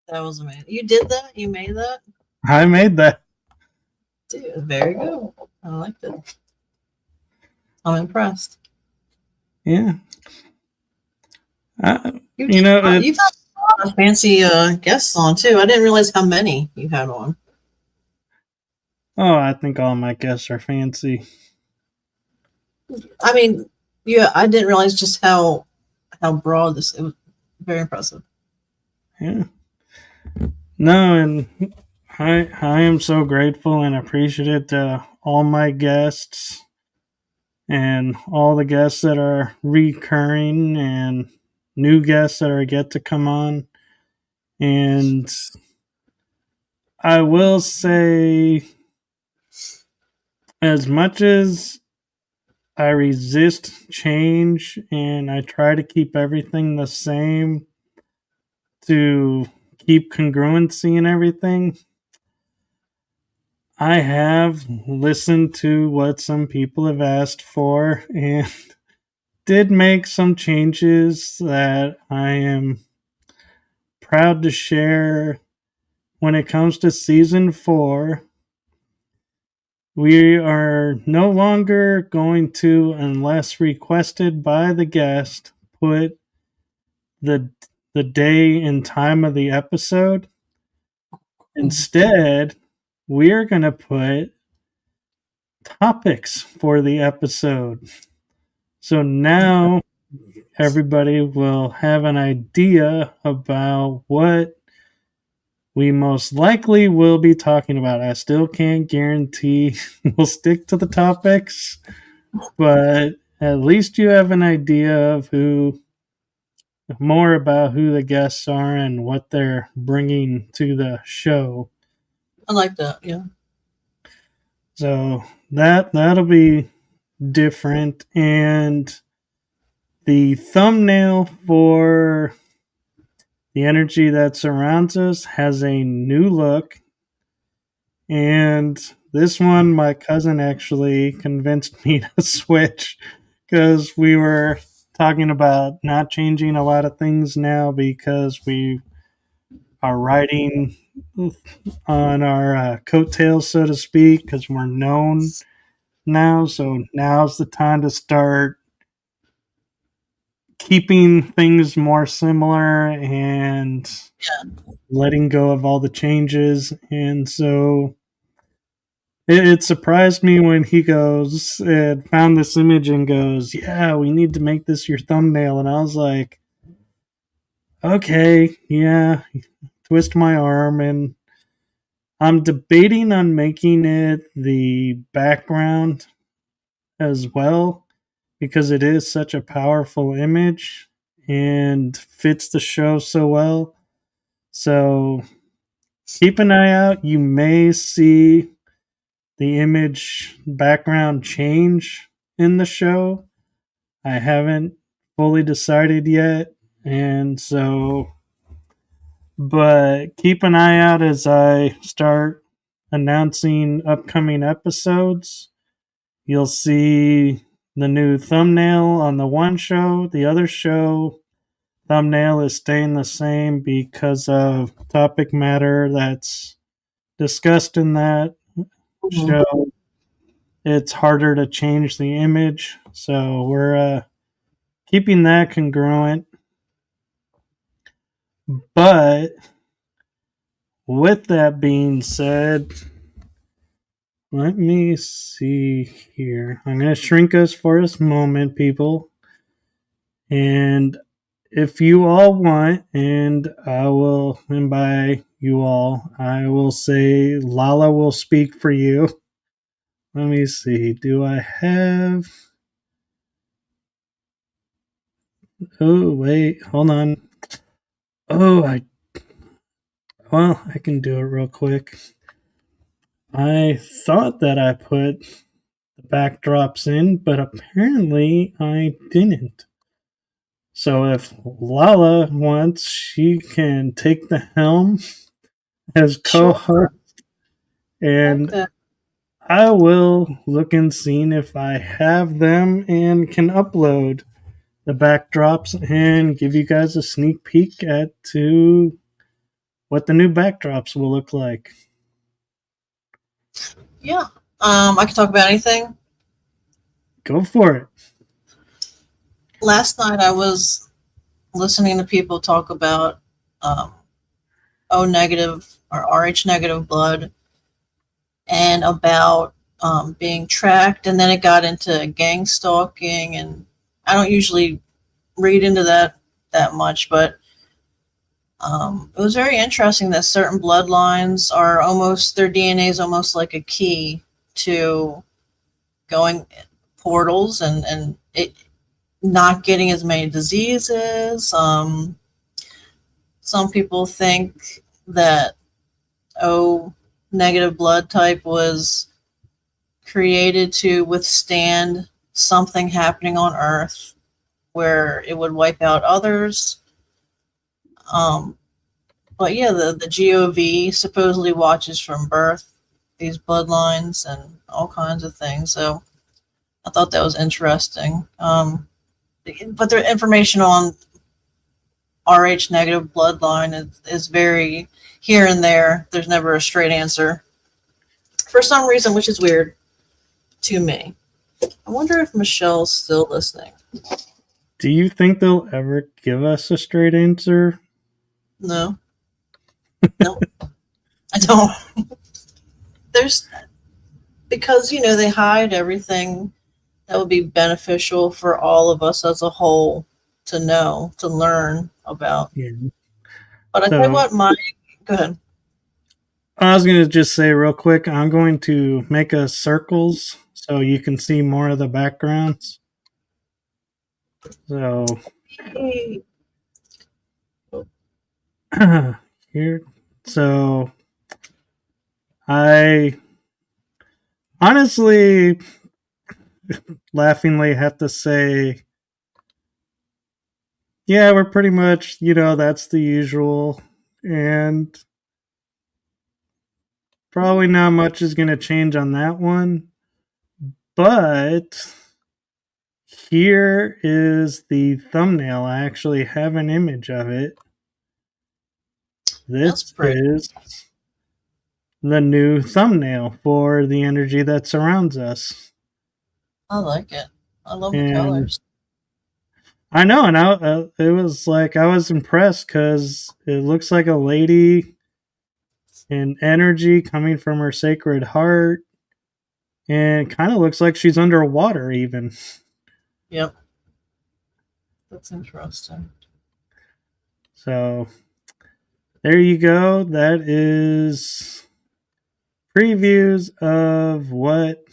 That was amazing. You did that? You made that? I made that. Dude, very good. I liked it. I'm impressed. Yeah. You You did. know, You've had a lot of fancy guests on too. I didn't realize how many you had on. I think all my guests are fancy. I mean, yeah, I didn't realize just how broad this. It was very impressive. Yeah. No, and I am so grateful and appreciative to all my guests and all the guests that are recurring and new guests that are yet to come on. And I will say, as much as I resist change and I try to keep everything the same to keep congruency and everything, I have listened to what some people have asked for and did make some changes that I am proud to share. When it comes to season 4, we are no longer going to, unless requested by the guest, put the the day and time of the episode. Instead, we're going to put topics for the episode. So now everybody will have an idea about what we most likely will be talking about. I still can't guarantee we'll stick to the topics, but at least you have an idea of more about who the guests are and what they're bringing to the show. I like that. Yeah. So that'll be different. And the thumbnail for the energy that surrounds us has a new look. And this one, my cousin actually convinced me to switch because we were talking about not changing a lot of things now because we are riding on our coattails, so to speak, because we're known now. So now's the time to start keeping things more similar and letting go of all the changes. And so it surprised me when he goes and found this image and goes, "Yeah, we need to make this your thumbnail." And I was like, "Okay, yeah." Twist my arm, and I'm debating on making it the background as well because it is such a powerful image and fits the show so well. So keep an eye out. You may see the image background change in the show. I haven't fully decided yet. And so, but keep an eye out as I start announcing upcoming episodes. You'll see the new thumbnail on the one show. The other show thumbnail is staying the same because of topic matter that's discussed in that show. It's harder to change the image, so we're keeping that congruent. But with that being said, let me see here. I'm going to shrink us for a moment, people. And if you all want, and by you all, I will say LaLa will speak for you. Let me see. Do I have. Oh, wait. Hold on. Oh, I can do it real quick. I thought that I put the backdrops in, but apparently I didn't. So if LaLa wants, she can take the helm as co-host, and Okay. I will look and see if I have them and can upload the backdrops and give you guys a sneak peek at to what the new backdrops will look like. Yeah. I can talk about anything. Go for it. Last night I was listening to people talk about um, O negative or Rh negative blood and about being tracked, and then it got into gang stalking, and I don't usually read into that much, but it was very interesting that certain bloodlines are almost their DNA is almost like a key to going portals and it not getting as many diseases. Some people think that O negative blood type was created to withstand something happening on Earth where it would wipe out others. Um, but yeah, the GOV supposedly watches from birth these bloodlines and all kinds of things. So I thought that was interesting. But the information on Rh negative bloodline is very here and there. There's never a straight answer for some reason, which is weird to me. I wonder if Michelle's still listening. Do you think they'll ever give us a straight answer? No. No. I don't. There's because they hide everything that would be beneficial for all of us as a whole to know, to learn about. Yeah. But I tell you what, go ahead. I was going to just say real quick, I'm going to make us circles so you can see more of the backgrounds. So here, so I honestly laughingly have to say, yeah, we're pretty much, that's the usual. And probably not much is going to change on that one. But here is the thumbnail. I actually have an image of it. This is the new thumbnail for the energy that surrounds us. I like it. I love the colors. I know, and it was like I was impressed because it looks like a lady and energy coming from her sacred heart, and kind of looks like she's underwater even. Yep. That's interesting. So there you go. That is previews of what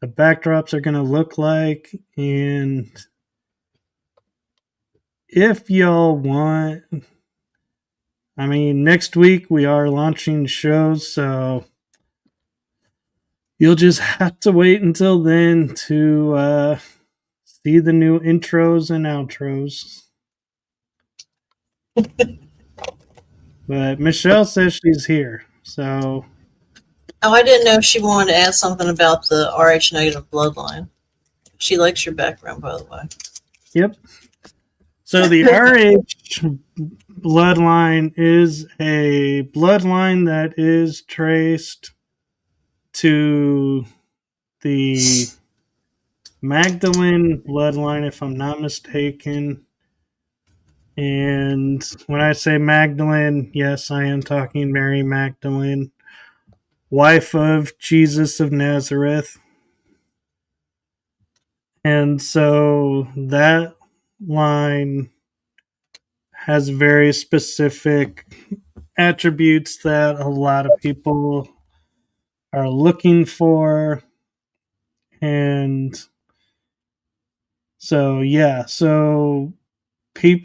the backdrops are going to look like. And if y'all want, I mean, next week we are launching shows, so you'll just have to wait until then to see the new intros and outros. But Michelle says she's here, so. Oh, I didn't know if she wanted to add something about the Rh negative bloodline. She likes your background, by the way. Yep. So the Rh bloodline is a bloodline that is traced to the Magdalene bloodline, if I'm not mistaken. And when I say Magdalene, yes, I am talking Mary Magdalene, wife of Jesus of Nazareth. And so that line has very specific attributes that a lot of people are looking for. And so, yeah, so we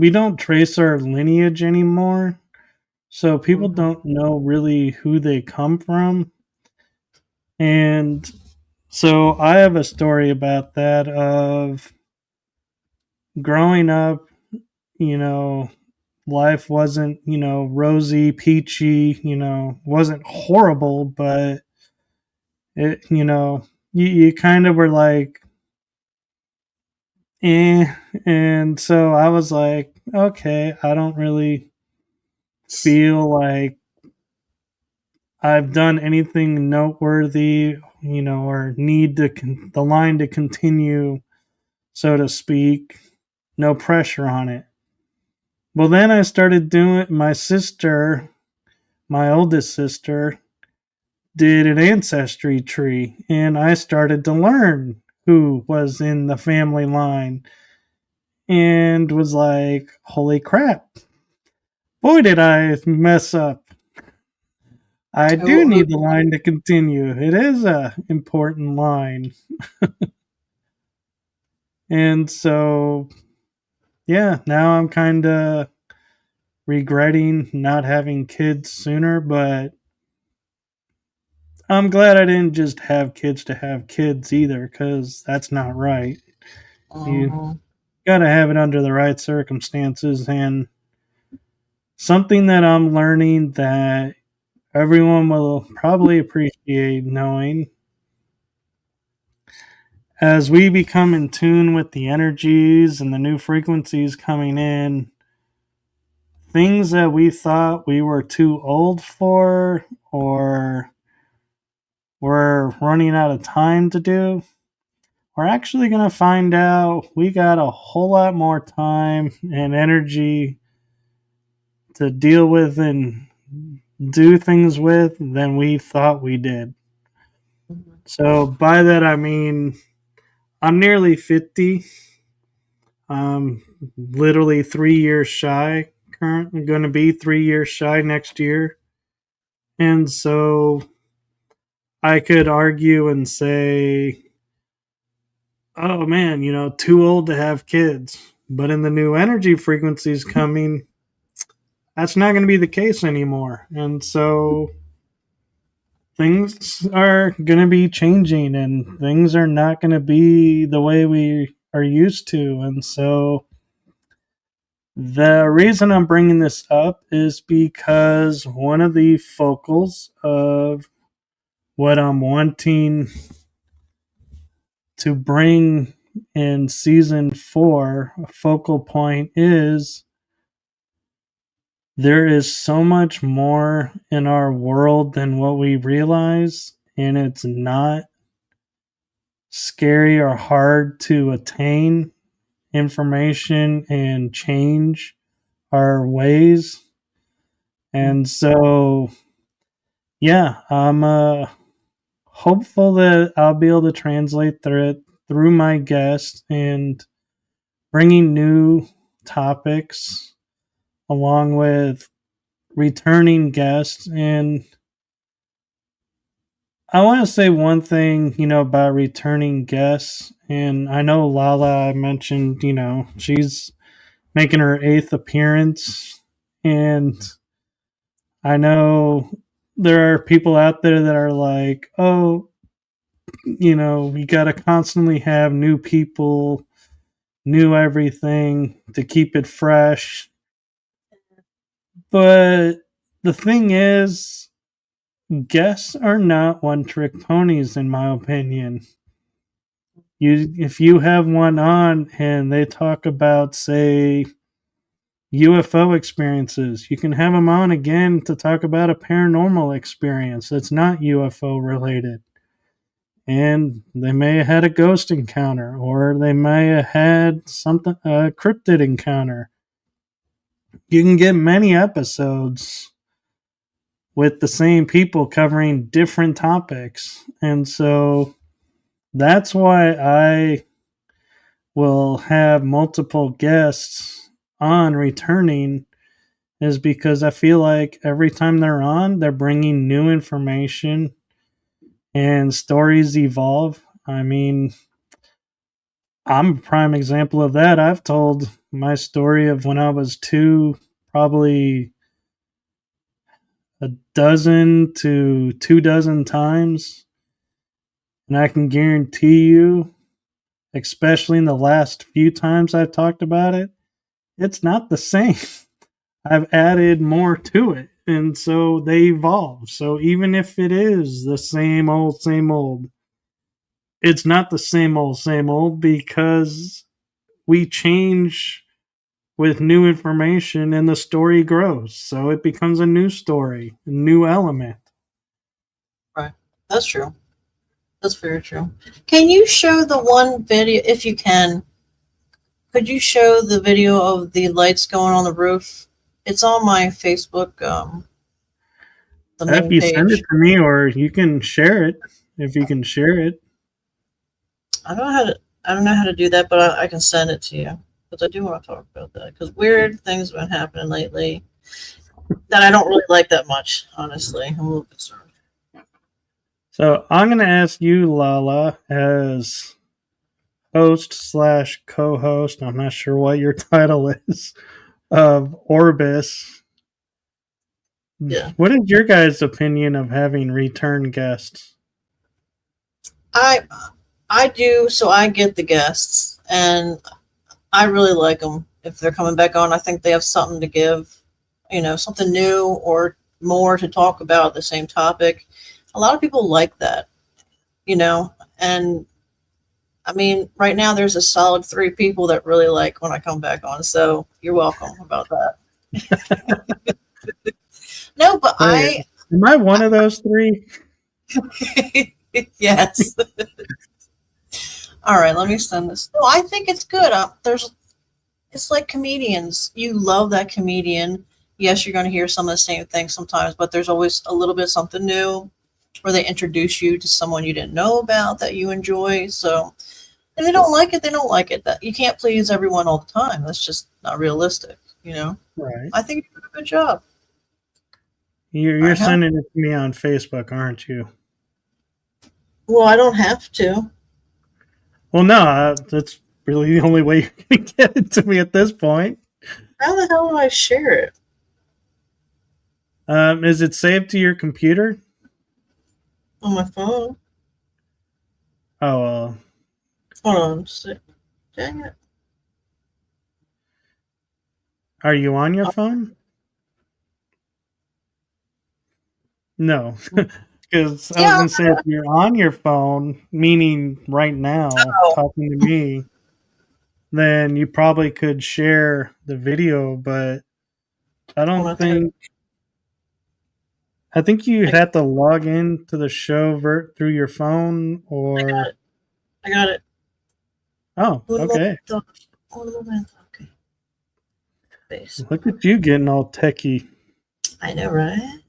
don't trace our lineage anymore. So people don't know really who they come from. And so I have a story about that of growing up, life wasn't, rosy, peachy, wasn't horrible, but it, you kind of were like, eh. And so I was like, okay, I don't really feel like I've done anything noteworthy, or need the line to continue, so to speak. No pressure on it. Well, then I started doing. My sister, my oldest sister, did an ancestry tree, and I started to learn who was in the family line, and was like, "Holy crap! Boy, did I mess up." I do Who need the line to continue. It is a important line. And so, yeah, now I'm kind of regretting not having kids sooner, but I'm glad I didn't just have kids to have kids either, because that's not right. You Mhm. got to have it under the right circumstances. And something that I'm learning that everyone will probably appreciate knowing, as we become in tune with the energies and the new frequencies coming in, things that we thought we were too old for, or we're running out of time to do, we're actually going to find out we got a whole lot more time and energy to deal with and do things with than we thought we did. So, by that, I mean, I'm nearly 50. Literally 3 years shy. Currently going to be 3 years shy next year. And so I could argue and say, oh man, too old to have kids. But in the new energy frequencies coming, that's not going to be the case anymore. And so things are going to be changing, and things are not going to be the way we are used to. And so the reason I'm bringing this up is because one of the focals of what I'm wanting to bring in season 4, a focal point, is there is so much more in our world than what we realize, and it's not scary or hard to attain information and change our ways. And so, yeah, I'm hopeful that I'll be able to translate through my guests and bringing new topics along with returning guests. And I want to say one thing, about returning guests. And I know LaLa, I mentioned, she's making her 8th appearance. And I know there are people out there that are like, oh, you got to constantly have new people, new everything to keep it fresh. But the thing is, guests are not one trick ponies, in my opinion. If you have one on and they talk about, say, UFO experiences, you can have them on again to talk about a paranormal experience that's not UFO related. And they may have had a ghost encounter, or they may have had something, a cryptid encounter. You can get many episodes with the same people covering different topics. And so that's why I will have multiple guests on returning, is because I feel like every time they're on, they're bringing new information and stories evolve. I mean, I'm a prime example of that. I've told my story of when I was 2, probably a dozen to 2 dozen times. And I can guarantee you, especially in the last few times I've talked about it, it's not the same. I've added more to it. And so they evolve. So even if it is the same old, it's not the same old, because we change with new information and the story grows. So it becomes a new story, a new element. Right. That's true. That's very true. Can you show the one video, if you can? Could you show the video of the lights going on the roof? It's on my Facebook, the If main you send it page. to me, or you can share it if you can share it. I don't know how to. I don't know how to do that, but I can send it to you because I do want to talk about that. Because weird things have been happening lately that I don't really like that much. Honestly, I'm a little concerned. So I'm going to ask you, LaLa, as host slash co-host. I'm not sure what your title is of Orbis. Yeah, What is your guys' opinion of having return guests? I I do. So I get the guests, and I really like them if they're coming back on. I think they have something to give, something new or more to talk about the same topic. A lot of people like that, and I mean, right now there's a solid three people that really like when I come back on. So you're welcome about that. No, but Wait, am I one of those three? yes. All right, let me send this. No, I think it's good. It's like comedians. You love that comedian. Yes, you're going to hear some of the same things sometimes, but there's always a little bit something new, or they introduce you to someone you didn't know about that you enjoy. So if they don't like it, they don't like it. That you can't please everyone all the time. That's just not realistic. Right. I think you did a good job. You're sending it to me on Facebook, aren't you? Well, I don't have to. Well, no, that's really the only way you're going to get it to me at this point. How the hell do I share it? Is it saved to your computer? On my phone. Oh, Hold on. Dang it. are you on your phone? No, because I was Yeah. going to say if you're on your phone, meaning right now, Oh, talking to me, then you probably could share the video, but I hold don't on. think. I think you have to log in to the show through your phone, I got or it. I got it. oh, Un okay. momento. Un momento. Okay. Base. Look at you getting all techie. I know, right?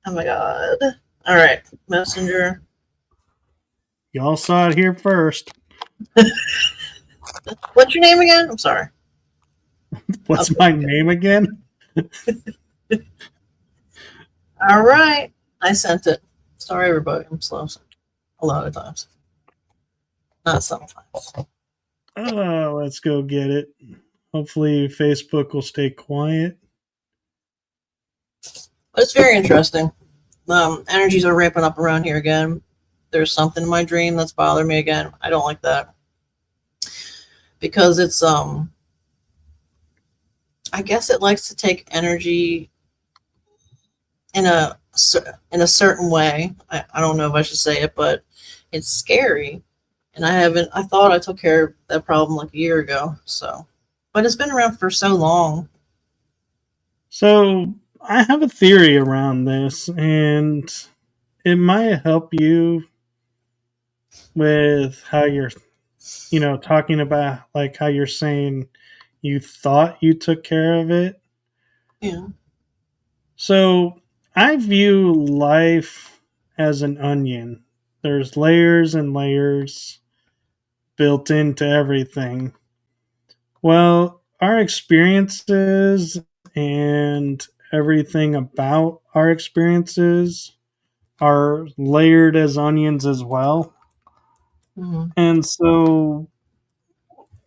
Oh my god. All right. Messenger. Y'all saw it here first. What's your name again? I'm sorry. What's my name again? All right. I sent it. Sorry, everybody. I'm slow a lot of times. Not sometimes. Oh, let's go get it. Hopefully, Facebook will stay quiet. But it's very interesting. Energies are ramping up around here again. There's something in my dream that's bothering me again. I don't like that because it's I guess it likes to take energy in a certain way. I don't know if I should say it, but it's scary. And I thought I took care of that problem like a year ago. So, but it's been around for so long. So, I have a theory around this, and it might help you with how you're, talking about like how you're saying you thought you took care of it. Yeah. So, I view life as an onion. There's layers and layers built into everything. Well, our experiences and everything about our experiences are layered as onions as well. Mm-hmm. And so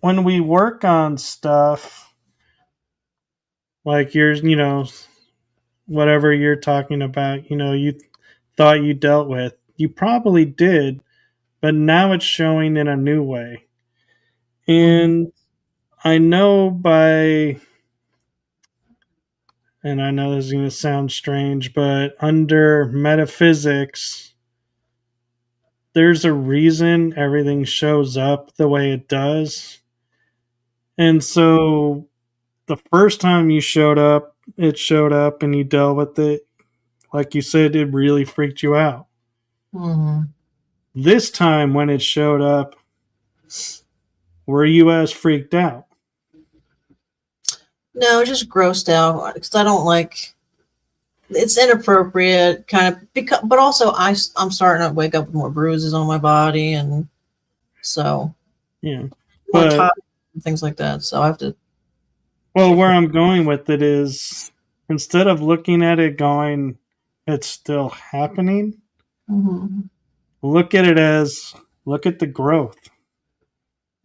when we work on stuff like yours, whatever you're talking about, you thought you dealt with, you probably did, but now it's showing in a new way. Mm-hmm. And I know by, and I know this is going to sound strange, but under metaphysics, there's a reason everything shows up the way it does. And so the first time you showed up, it showed up and you dealt with it. Like you said, it really freaked you out. Mm-hmm. This time when it showed up, were you as freaked out? No, just grossed out because I don't like. It's inappropriate, kind of. Because, but also, I'm starting to wake up with more bruises on my body, and so Yeah. more But, tired and things like that. So I have to. well, where I'm going with it is instead of looking at it going, it's still happening, Mm-hmm. look at it as look at the growth. It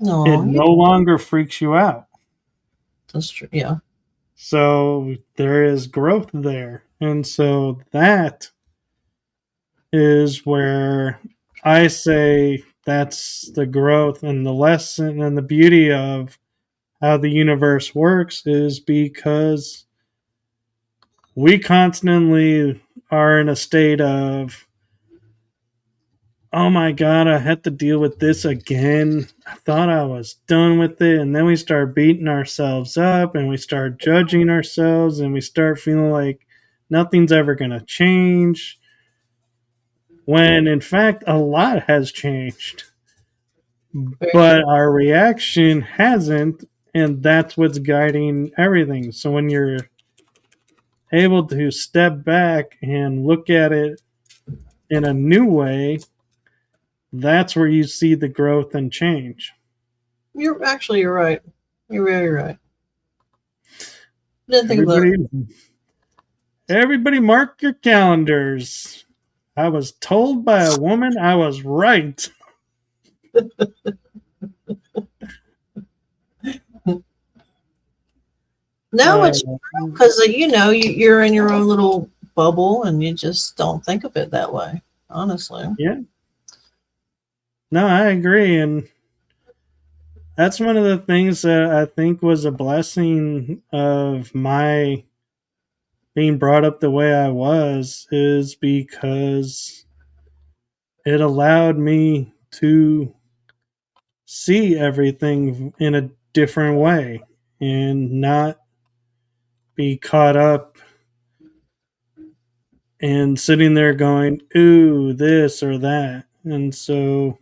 No, yeah, no longer freaks you out. that's true. Yeah. So there is growth there. And so that is where I say that's the growth and the lesson and the beauty of how the universe works is because we constantly are in a state of, oh my God, I had to deal with this again. I thought I was done with it. And then we start beating ourselves up and we start judging ourselves and we start feeling like nothing's ever going to change. When in fact, a lot has changed, Very but true. our reaction hasn't. And that's what's guiding everything. So when you're able to step back and look at it in a new way, that's where you see the growth and change. You're right. You're very right. Didn't think of that. Everybody mark your calendars. I was told by a woman I was right. No, Uh, it's because you're in your own little bubble and you just don't think of it that way. Honestly. yeah, no, I agree. And that's one of the things that I think was a blessing of my being brought up the way I was, is because it allowed me to see everything in a different way and not be caught up and sitting there going, ooh, this or that. And so,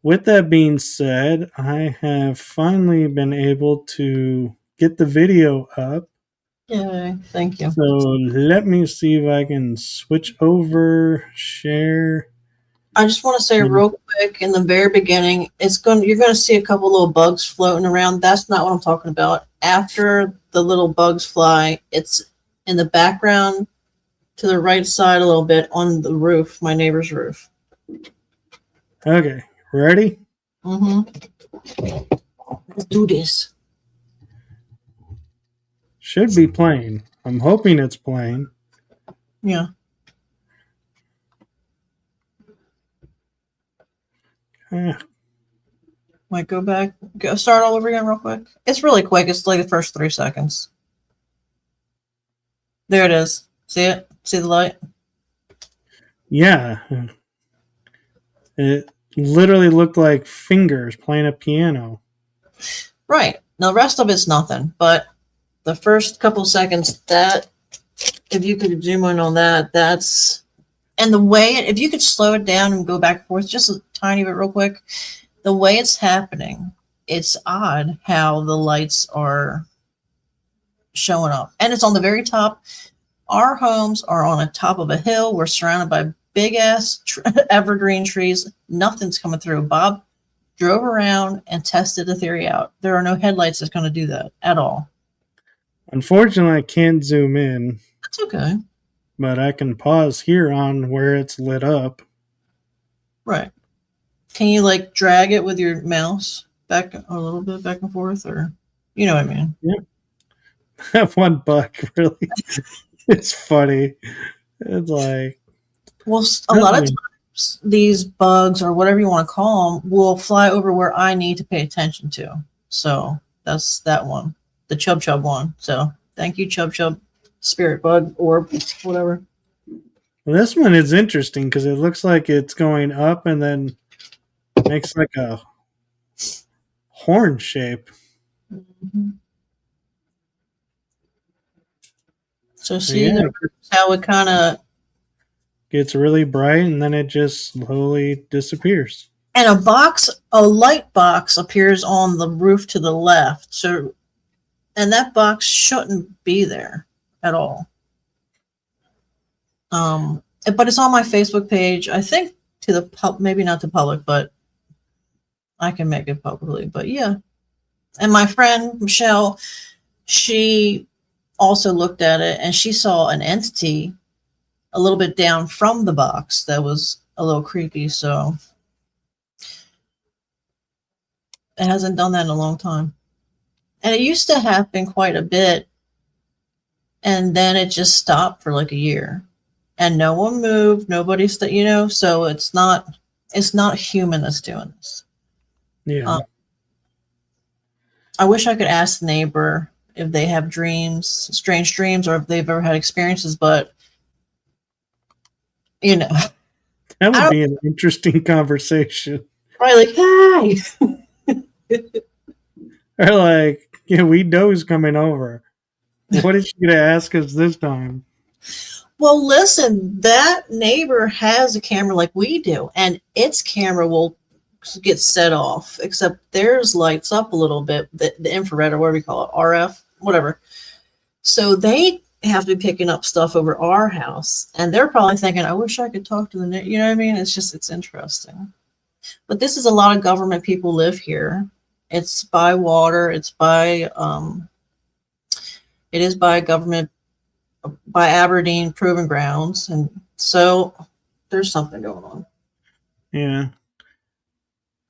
with that being said, I have finally been able to get the video up. Yeah, thank you. So, let me see if I can switch over, share. I just want to say And, real quick in the very beginning, you're gonna see a couple little bugs floating around. That's not what I'm talking about. After the little bugs fly, it's in the background to the right side a little bit on the roof, my neighbor's roof. okay, ready? Mm-hmm. Let's do this. Should be playing. I'm hoping it's playing. Yeah. Eh, Might go back, start all over again real quick. It's really quick. It's like the first 3 seconds. There it is. See it? See the light? yeah, it literally looked like fingers playing a piano. Right. Now the rest of it's nothing, but the first couple seconds, that if you could zoom in on that, that's and the way if you could slow it down and go back and forth just a tiny bit real quick, the way it's happening, it's odd how the lights are showing up. And it's on the very top. Our homes are on the top of a hill. We're surrounded by big ass evergreen trees. Nothing's coming through. Bob drove around and tested the theory out. There are no headlights that's going to do that at all. Unfortunately, I can't zoom in, That's okay. but I can pause here on where it's lit up. Right. Can you like drag it with your mouse back a little bit back and forth, or you know what I mean? Yeah. That one bug really, it's funny. It's like, Well, a lot of times these bugs or whatever you want to call them will fly over where I need to pay attention to. So that's that one, the chub chub one. So thank you, chub chub, spirit bug, orb, whatever. this one is interesting because it looks like it's going up and then makes like a horn shape. Mm-hmm. So But see yeah, the, it how it kind of, gets really bright and then it just slowly disappears. and a light box appears on the roof to the left. So, and that box shouldn't be there at all. But it's on my Facebook page. I think to the maybe not to public, but I can make it publicly. But yeah, and my friend Michelle, she also looked at it and she saw an entity a little bit down from the box that was a little creepy. So it hasn't done that in a long time. And it used to happen quite a bit. And then it just stopped for like a year. And no one moved. Nobody's that, so it's not human that's doing this. Yeah. I wish I could ask the neighbor if they have dreams, strange dreams, or if they've ever had experiences, but you know, That I would don't be an interesting conversation. probably like, hey. Or like, yeah, we know who's coming over. What is she gonna ask us this time? Well, listen, that neighbor has a camera like we do, and its camera will get set off, except theirs lights up a little bit, the infrared or whatever you call it, RF, whatever. So they have to be picking up stuff over our house, and they're probably thinking, I wish I could talk to the neighbor. You know what I mean? It's interesting. But this is a lot of government people live here. It's by water. It is by government, by Aberdeen Proving Grounds, and so there's something going on. Yeah.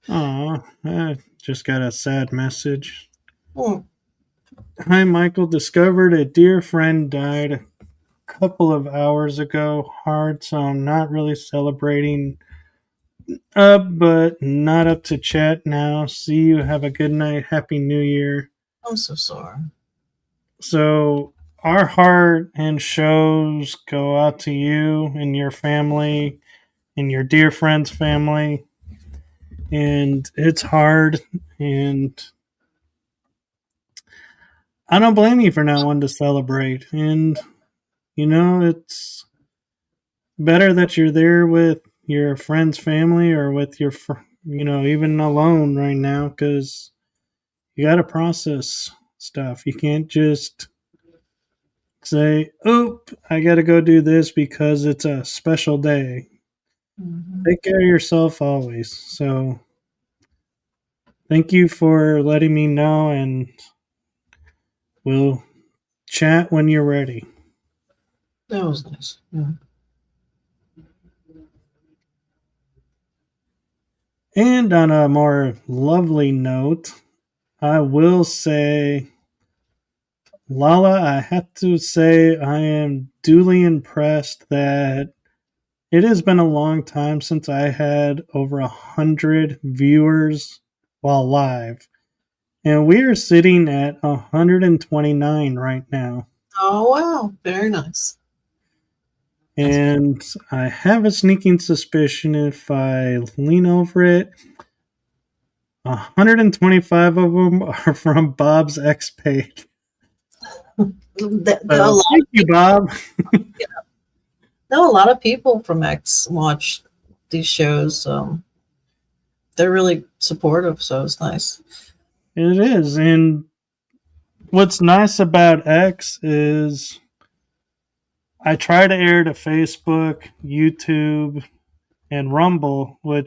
Oh, I just got a sad message. Hmm. Hi, Michael. Discovered a dear friend died a couple of hours ago. Hard, so I'm not really celebrating. But not up to chat now. See you. Have a good night. Happy New Year. I'm so sorry. So, our heart and shows go out to you and your family and your dear friend's family. And it's hard. And I don't blame you for not wanting to celebrate. And, it's better that you're there with your friend's family or with your, even alone right now because you got to process stuff. You can't just say, "Oop, I got to go do this because it's a special day." Mm-hmm. Take care of yourself always. So, thank you for letting me know, and we'll chat when you're ready. That was nice. Yeah. And on a more lovely note, I will say, LaLa, I have to say I am duly impressed that it has been a long time since I had over 100 viewers while live. And we are sitting at 129 right now. Oh wow, very nice. And I have a sneaking suspicion if I lean over it, 125 of them are from Bob's X page. Thank you, Bob. No, a lot of people from X watch these shows. They're really supportive, so it's nice. It is. And what's nice about X is I try to air to Facebook, YouTube, and Rumble, and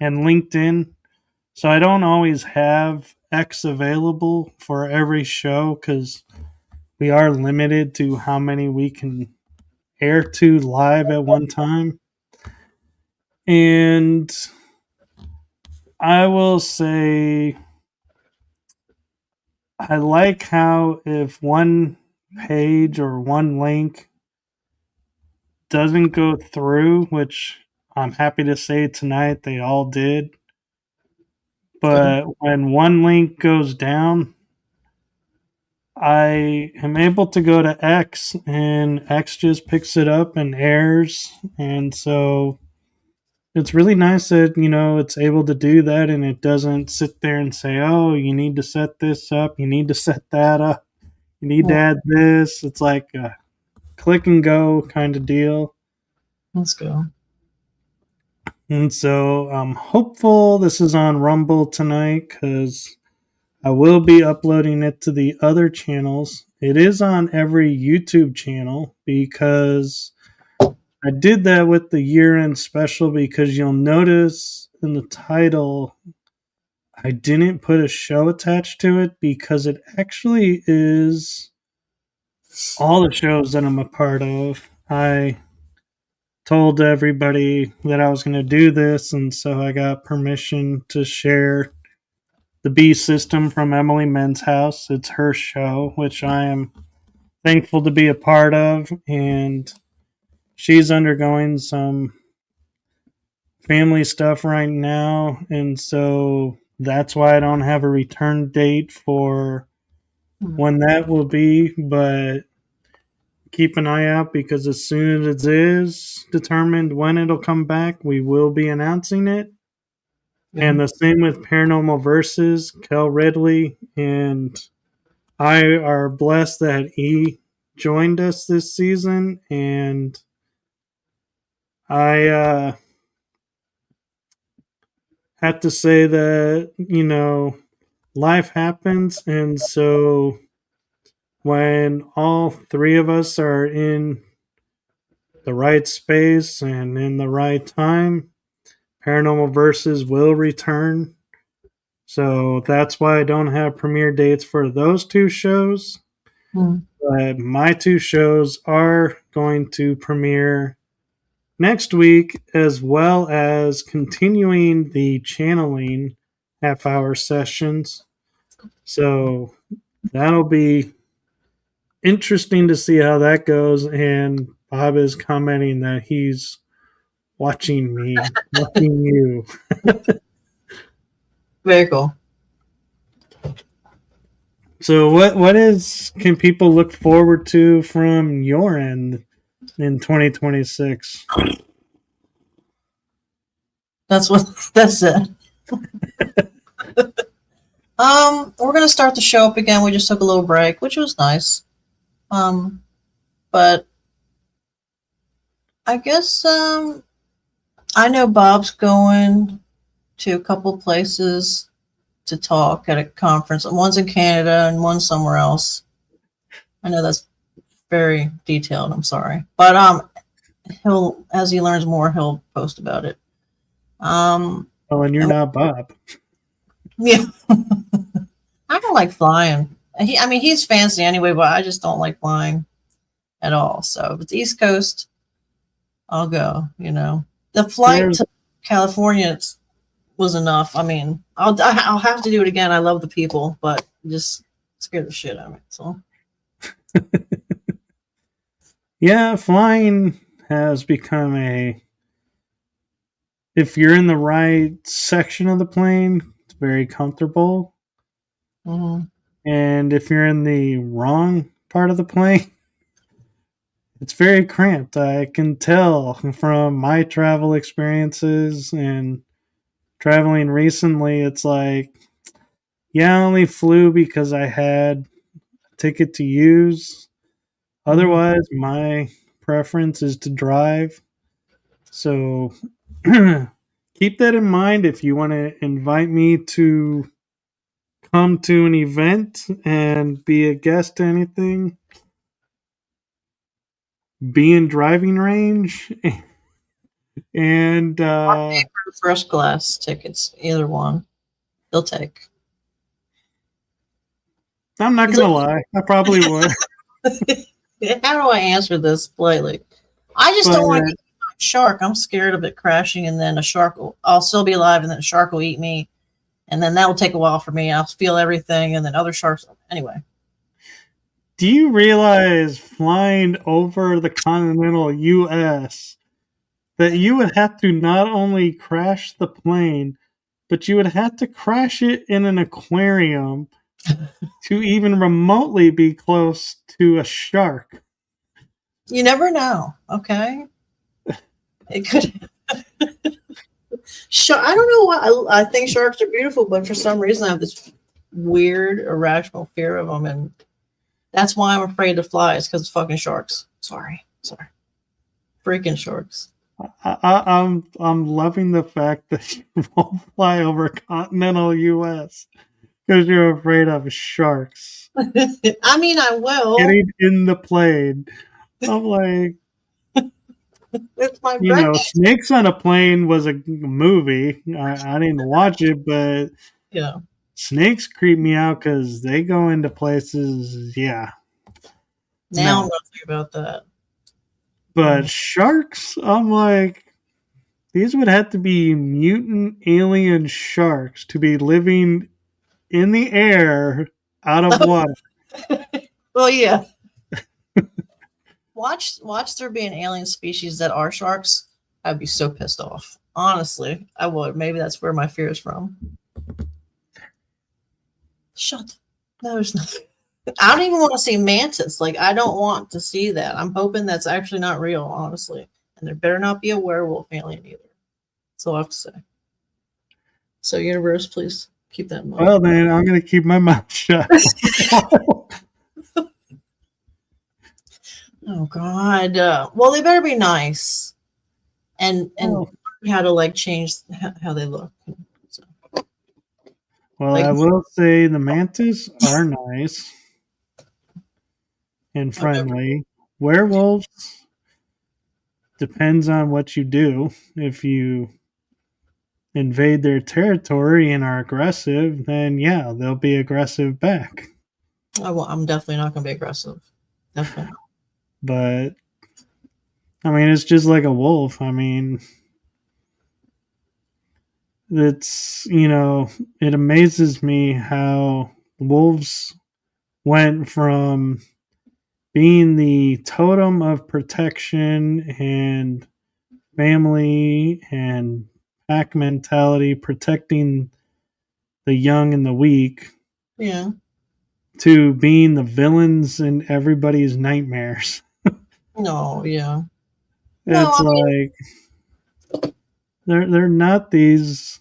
LinkedIn. So I don't always have X available for every show because we are limited to how many we can air to live at one time. And I will say I like how if one page or one link doesn't go through, which I'm happy to say tonight they all did. But when one link goes down, I am able to go to X and X just picks it up and airs. And so it's really nice that, it's able to do that and it doesn't sit there and say, oh, you need to set this up, you need to set that up, you need to add this. It's like, click and go kind of deal. Let's go. And so I'm hopeful this is on Rumble tonight because I will be uploading it to the other channels. It is on every YouTube channel because I did that with the year-end special, because you'll notice in the title I didn't put a show attached to it because it actually is all the shows that I'm a part of. I told everybody that I was going to do this, and so I got permission to share the B System from Emily Men's House. It's her show, which I am thankful to be a part of, and she's undergoing some family stuff right now, and so that's why I don't have a return date for when that will be, but keep an eye out, because as soon as it is determined when it'll come back, we will be announcing it. Yeah. And the same with Paranormal Versus. Kel Ridley and I are blessed that he joined us this season, and I have to say that, life happens, and so when all three of us are in the right space and in the right time, Paranormal Versus will return. So that's why I don't have premiere dates for those two shows. But my two shows are going to premiere next week, as well as continuing the channeling half-hour sessions. So that'll be interesting to see how that goes. And Bob is commenting that he's watching me, watching you. Very cool. So what can people look forward to from your end in 2026? That's it. We're gonna start the show up again. We just took a little break, which was nice. But I guess I know Bob's going to a couple places to talk at a conference. One's in Canada and one's somewhere else. I know that's very detailed. I'm sorry, but he'll, as he learns more, he'll post about it. Oh, and you're not Bob. Yeah. I don't like flying. He's fancy anyway, but I just don't like flying at all. So if it's East Coast, I'll go. The flight to California was enough. I'll have to do it again. I love the people, but just scared the shit out of me. So yeah, flying has become if you're in the right section of the plane, it's very comfortable. Mm-hmm. And if you're in the wrong part of the plane, it's very cramped. I can tell from my travel experiences and traveling recently. It's like, yeah, I only flew because I had a ticket to use. Otherwise, my preference is to drive. So keep that in mind if you want to invite me to come to an event and be a guest to anything. Be in driving range. And I'll pay for the first class tickets, either one. They'll take. I'm not going to lie. I probably would. How do I answer this politely? I just don't want to get a shark. I'm scared of it crashing, and then I'll still be alive, and then a shark will eat me. And then that will take a while for me. I'll feel everything, and then other sharks. Anyway. Do you realize flying over the continental U.S. that you would have to not only crash the plane, but you would have to crash it in an aquarium to even remotely be close to a shark? You never know, okay? It could. I don't know why. I think sharks are beautiful, but for some reason I have this weird, irrational fear of them, and that's why I'm afraid to fly. It's because of fucking sharks. Sorry. Freaking sharks. I'm loving the fact that you won't fly over continental U.S. because you're afraid of sharks I mean, I will. getting in the plane. I'm like, It's my brain. Snakes on a Plane was a movie. I didn't watch it, but Yeah. snakes creep me out because they go into places. Yeah. Now No. I'm not thinking about that. But sharks, I'm like, these would have to be mutant alien sharks to be living in the air out of water. Well, yeah. Watch there be an alien species that are sharks. I'd be so pissed off. Honestly, I would. Maybe that's where my fear is from. Shut. No, there's nothing. I don't even want to see mantis. Like, I don't want to see that. I'm hoping that's actually not real, honestly. And there better not be a werewolf alien either. That's all I have to say. So, universe, please keep that in mind. Well, then I'm going to keep my mouth shut. Oh God. Well, they better be nice, and how to like change how they look. So, Well, like, I will say the mantis are nice and friendly. Werewolves depends on what you do. If you invade their territory and are aggressive, then yeah, they'll be aggressive back. I'm definitely not going to be aggressive. Definitely not. But I mean, it's just like a wolf. I mean, it's, it amazes me how wolves went from being the totem of protection and family and pack mentality, protecting the young and the weak, Yeah. to being the villains in everybody's nightmares. No. Yeah. It's like they're not these,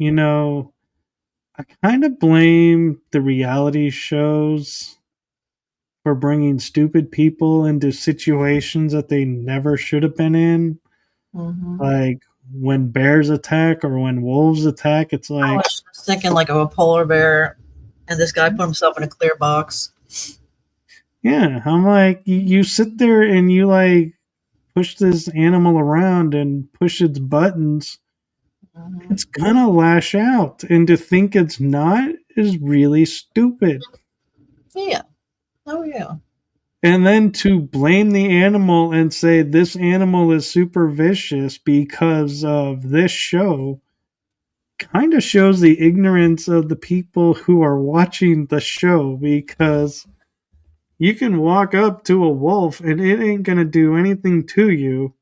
I kind of blame the reality shows for bringing stupid people into situations that they never should have been in. Mm-hmm. Like when bears attack or when wolves attack, it's like, I was just thinking like of a polar bear, and this guy put himself in a clear box. yeah, I'm like, you sit there and you like push this animal around and push its buttons. Mm-hmm. It's gonna lash out, and to think it's not is really stupid. Yeah. Oh yeah. And then to blame the animal and say this animal is super vicious because of this show kind of shows the ignorance of the people who are watching the show, because you can walk up to a wolf and it ain't going to do anything to you.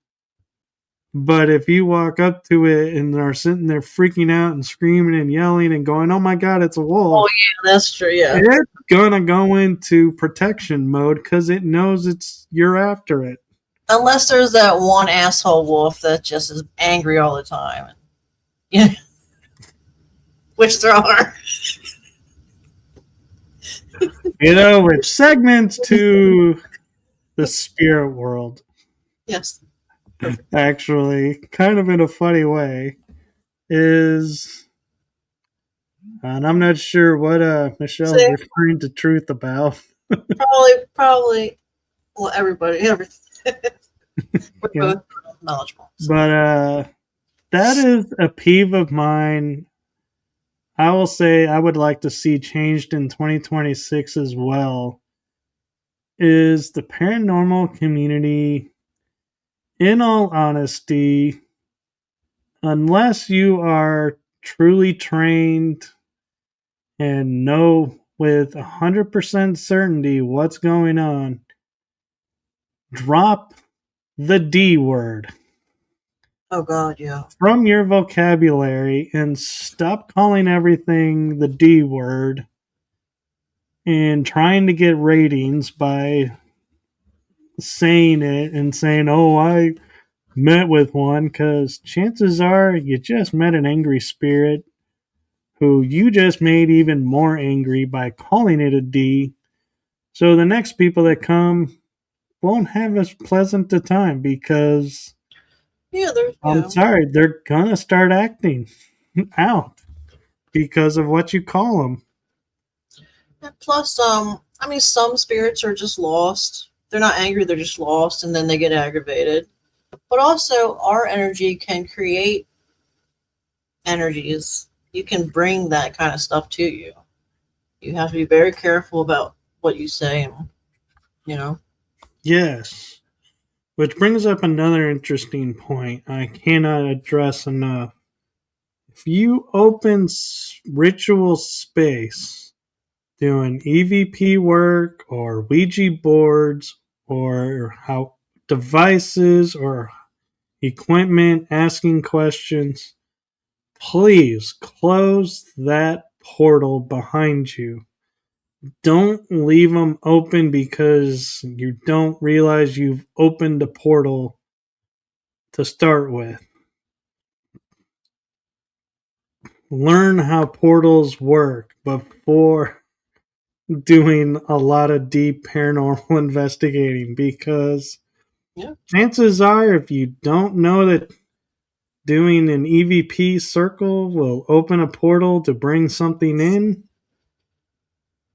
But if you walk up to it and are sitting there freaking out and screaming and yelling and going, oh my God, it's a wolf. Oh yeah, that's true. Yeah. It's going to go into protection mode because it knows you're after it. Unless there's that one asshole wolf that just is angry all the time. Yeah. Which there are. Which segments to the spirit world. Yes. Perfect. Actually, kind of in a funny way, is, and I'm not sure what Michelle's referring to truth about. Probably, well, everybody, everything. We're both knowledgeable. So. But that is a peeve of mine. I will say I would like to see changed in 2026 as well, is the paranormal community, in all honesty, unless you are truly trained and know with 100% certainty what's going on, drop the D word. Oh God, yeah. From your vocabulary and stop calling everything the D word and trying to get ratings by saying it and saying, oh, I met with one, because chances are you just met an angry spirit who you just made even more angry by calling it a D. So the next people that come, won't have as pleasant a time because Yeah, there's I'm sorry, they're gonna start acting out because of what you call them. And plus, I mean, some spirits are just lost. They're not angry; they're just lost, and then they get aggravated. But also, our energy can create energies. You can bring that kind of stuff to you. You have to be very careful about what you say, and you know. Yes. Which brings up another interesting point I cannot address enough. If you open ritual space doing EVP work or Ouija boards or how devices or equipment asking questions, please close that portal behind you. Don't leave them open because you don't realize you've opened a portal to start with. Learn how portals work before doing a lot of deep paranormal investigating because Yeah. chances are, if you don't know that doing an EVP circle will open a portal to bring something in,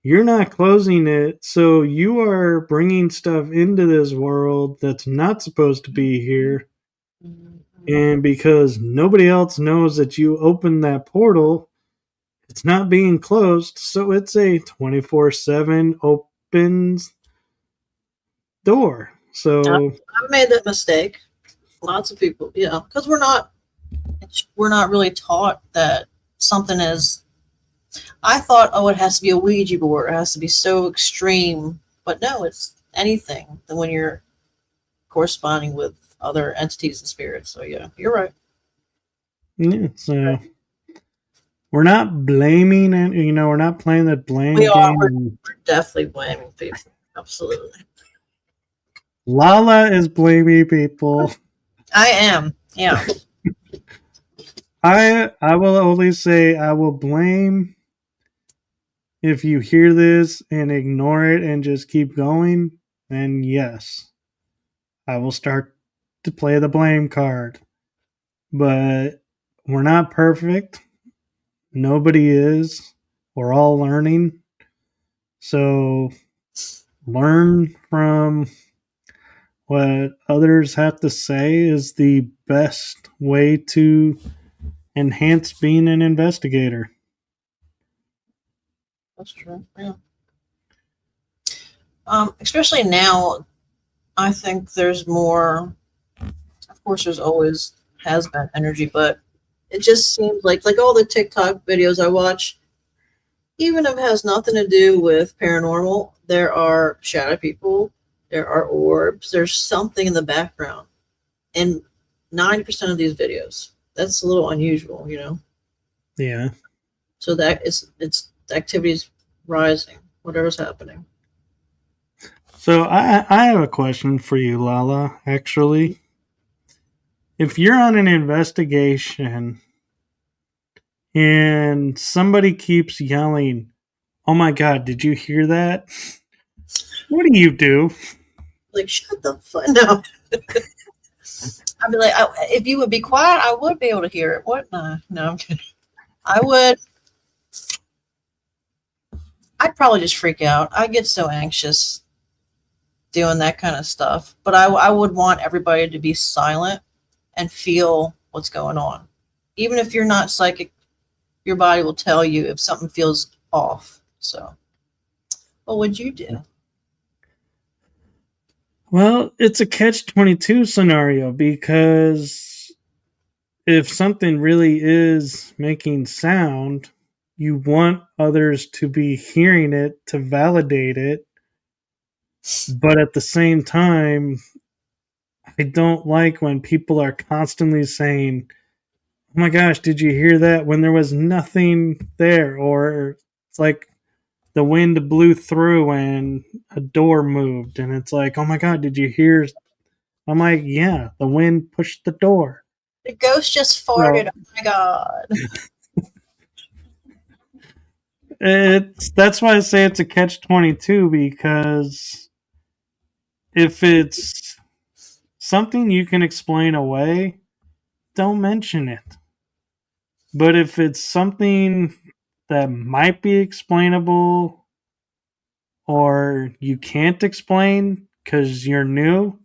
you're not closing it. So you are bringing stuff into this world that's not supposed to be here. And because nobody else knows that you opened that portal, it's not being closed. So it's a 24/7 open door. So I've made that mistake. Lots of people, because we're not really taught that something is. I thought, oh, it has to be a Ouija board. It has to be so extreme, but no, it's anything. Than when you're corresponding with other entities and spirits. So yeah, you're right. yeah, so we're not blaming and we're not playing the We blame are. We're game. definitely blaming people. Absolutely. LaLa is blaming people. I am. Yeah. I will only say I will blame if you hear this and ignore it and just keep going, then yes, I will start to play the blame card. But we're not perfect. Nobody is. We're all learning. So learn from what others have to say is the best way to enhance being an investigator. That's true. Yeah. Especially now, I think there's more. Of course, there's always has been energy, but it just seems like all the TikTok videos I watch, even if it has nothing to do with paranormal, there are shadow people, there are orbs, there's something in the background, and 90% of these videos. That's a little unusual. Yeah. So that it's the activity's rising, whatever's happening. So I have a question for you, LaLa, actually. If you're on an investigation and somebody keeps yelling, "Oh my god, did you hear that?" What do you do? Like, shut the fuck no. I'd be like, if you would be quiet, I would be able to hear it. What? No, I'm kidding. I would. I'd probably just freak out. I get so anxious doing that kind of stuff. But I would want everybody to be silent and feel what's going on. Even if you're not psychic, your body will tell you if something feels off. So, what would you do? Well, it's a catch-22 scenario because if something really is making sound, you want others to be hearing it to validate it. But at the same time, I don't like when people are constantly saying, "Oh my gosh, did you hear that?" when there was nothing there, or it's like the wind blew through and a door moved, and it's like, "Oh my god, did you hear?" I'm like, "Yeah, the wind pushed the door." The ghost just farted. So Oh my god. that's why I say it's a catch-22 because if it's something you can explain away, don't mention it. But if it's something that might be explainable or you can't explain because you're new,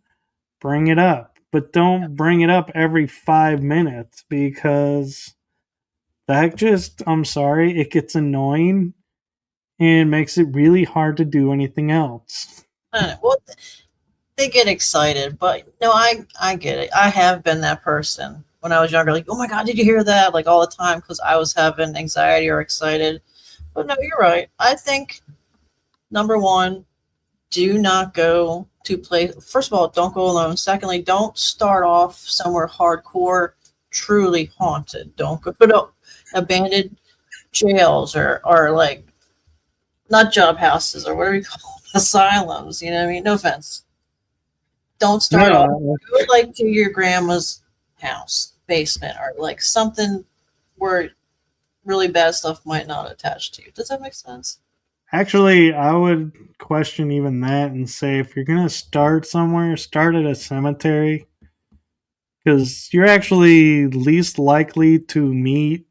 bring it up. But don't bring it up every 5 minutes because that just, I'm sorry, it gets annoying and makes it really hard to do anything else. Well, they get excited, but no, I get it. I have been that person when I was younger, like, oh my god, did you hear that? Like all the time because I was having anxiety or excited. But no, you're right. I think number one, do not go to play. First of all, don't go alone. Secondly, don't start off somewhere hardcore, truly haunted. Don't go to abandoned jails or like not job houses or whatever you call them, asylums. You know what I mean? No offense. Don't start off. No, Go like to your grandma's house, basement, or like something where really bad stuff might not attach to you. Does that make sense? actually, I would question even that and say if you're going to start somewhere, start at a cemetery because you're actually least likely to meet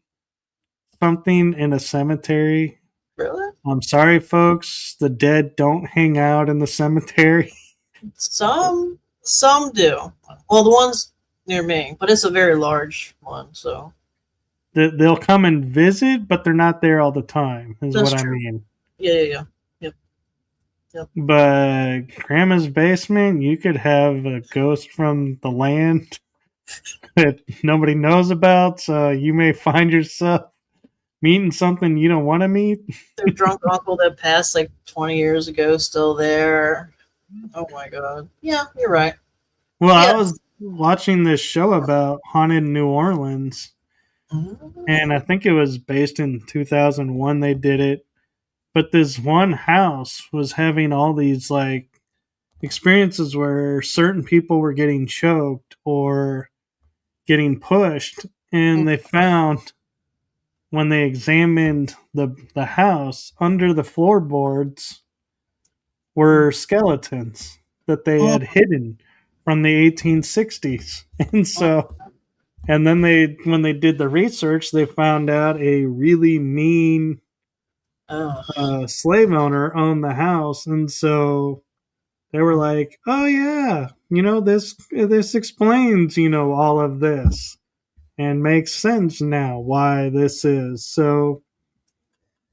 something in a cemetery. Really? I'm sorry, folks. The dead don't hang out in the cemetery. Some do. Well, the ones near me, but it's a very large one, so They'll come and visit, but they're not there all the time, is that's what I true. mean. Yeah. Yep. Yep. But Grandma's basement, you could have a ghost from the land that nobody knows about, so you may find yourself meeting something you don't want to meet. Their drunk uncle that passed like 20 years ago still there. Oh my god. Yeah, you're right. Well, I Yeah. was watching this show about haunted New Orleans, and I think it was based in 2001 they did it. But this one house was having all these like experiences where certain people were getting choked or getting pushed, and they found when they examined the house under the floorboards were skeletons that they had hidden from the 1860s. And so and then they when they did the research they found out a really mean slave owner owned the house, and so they were like, "Oh yeah, this explains all of this and makes sense now why this is." So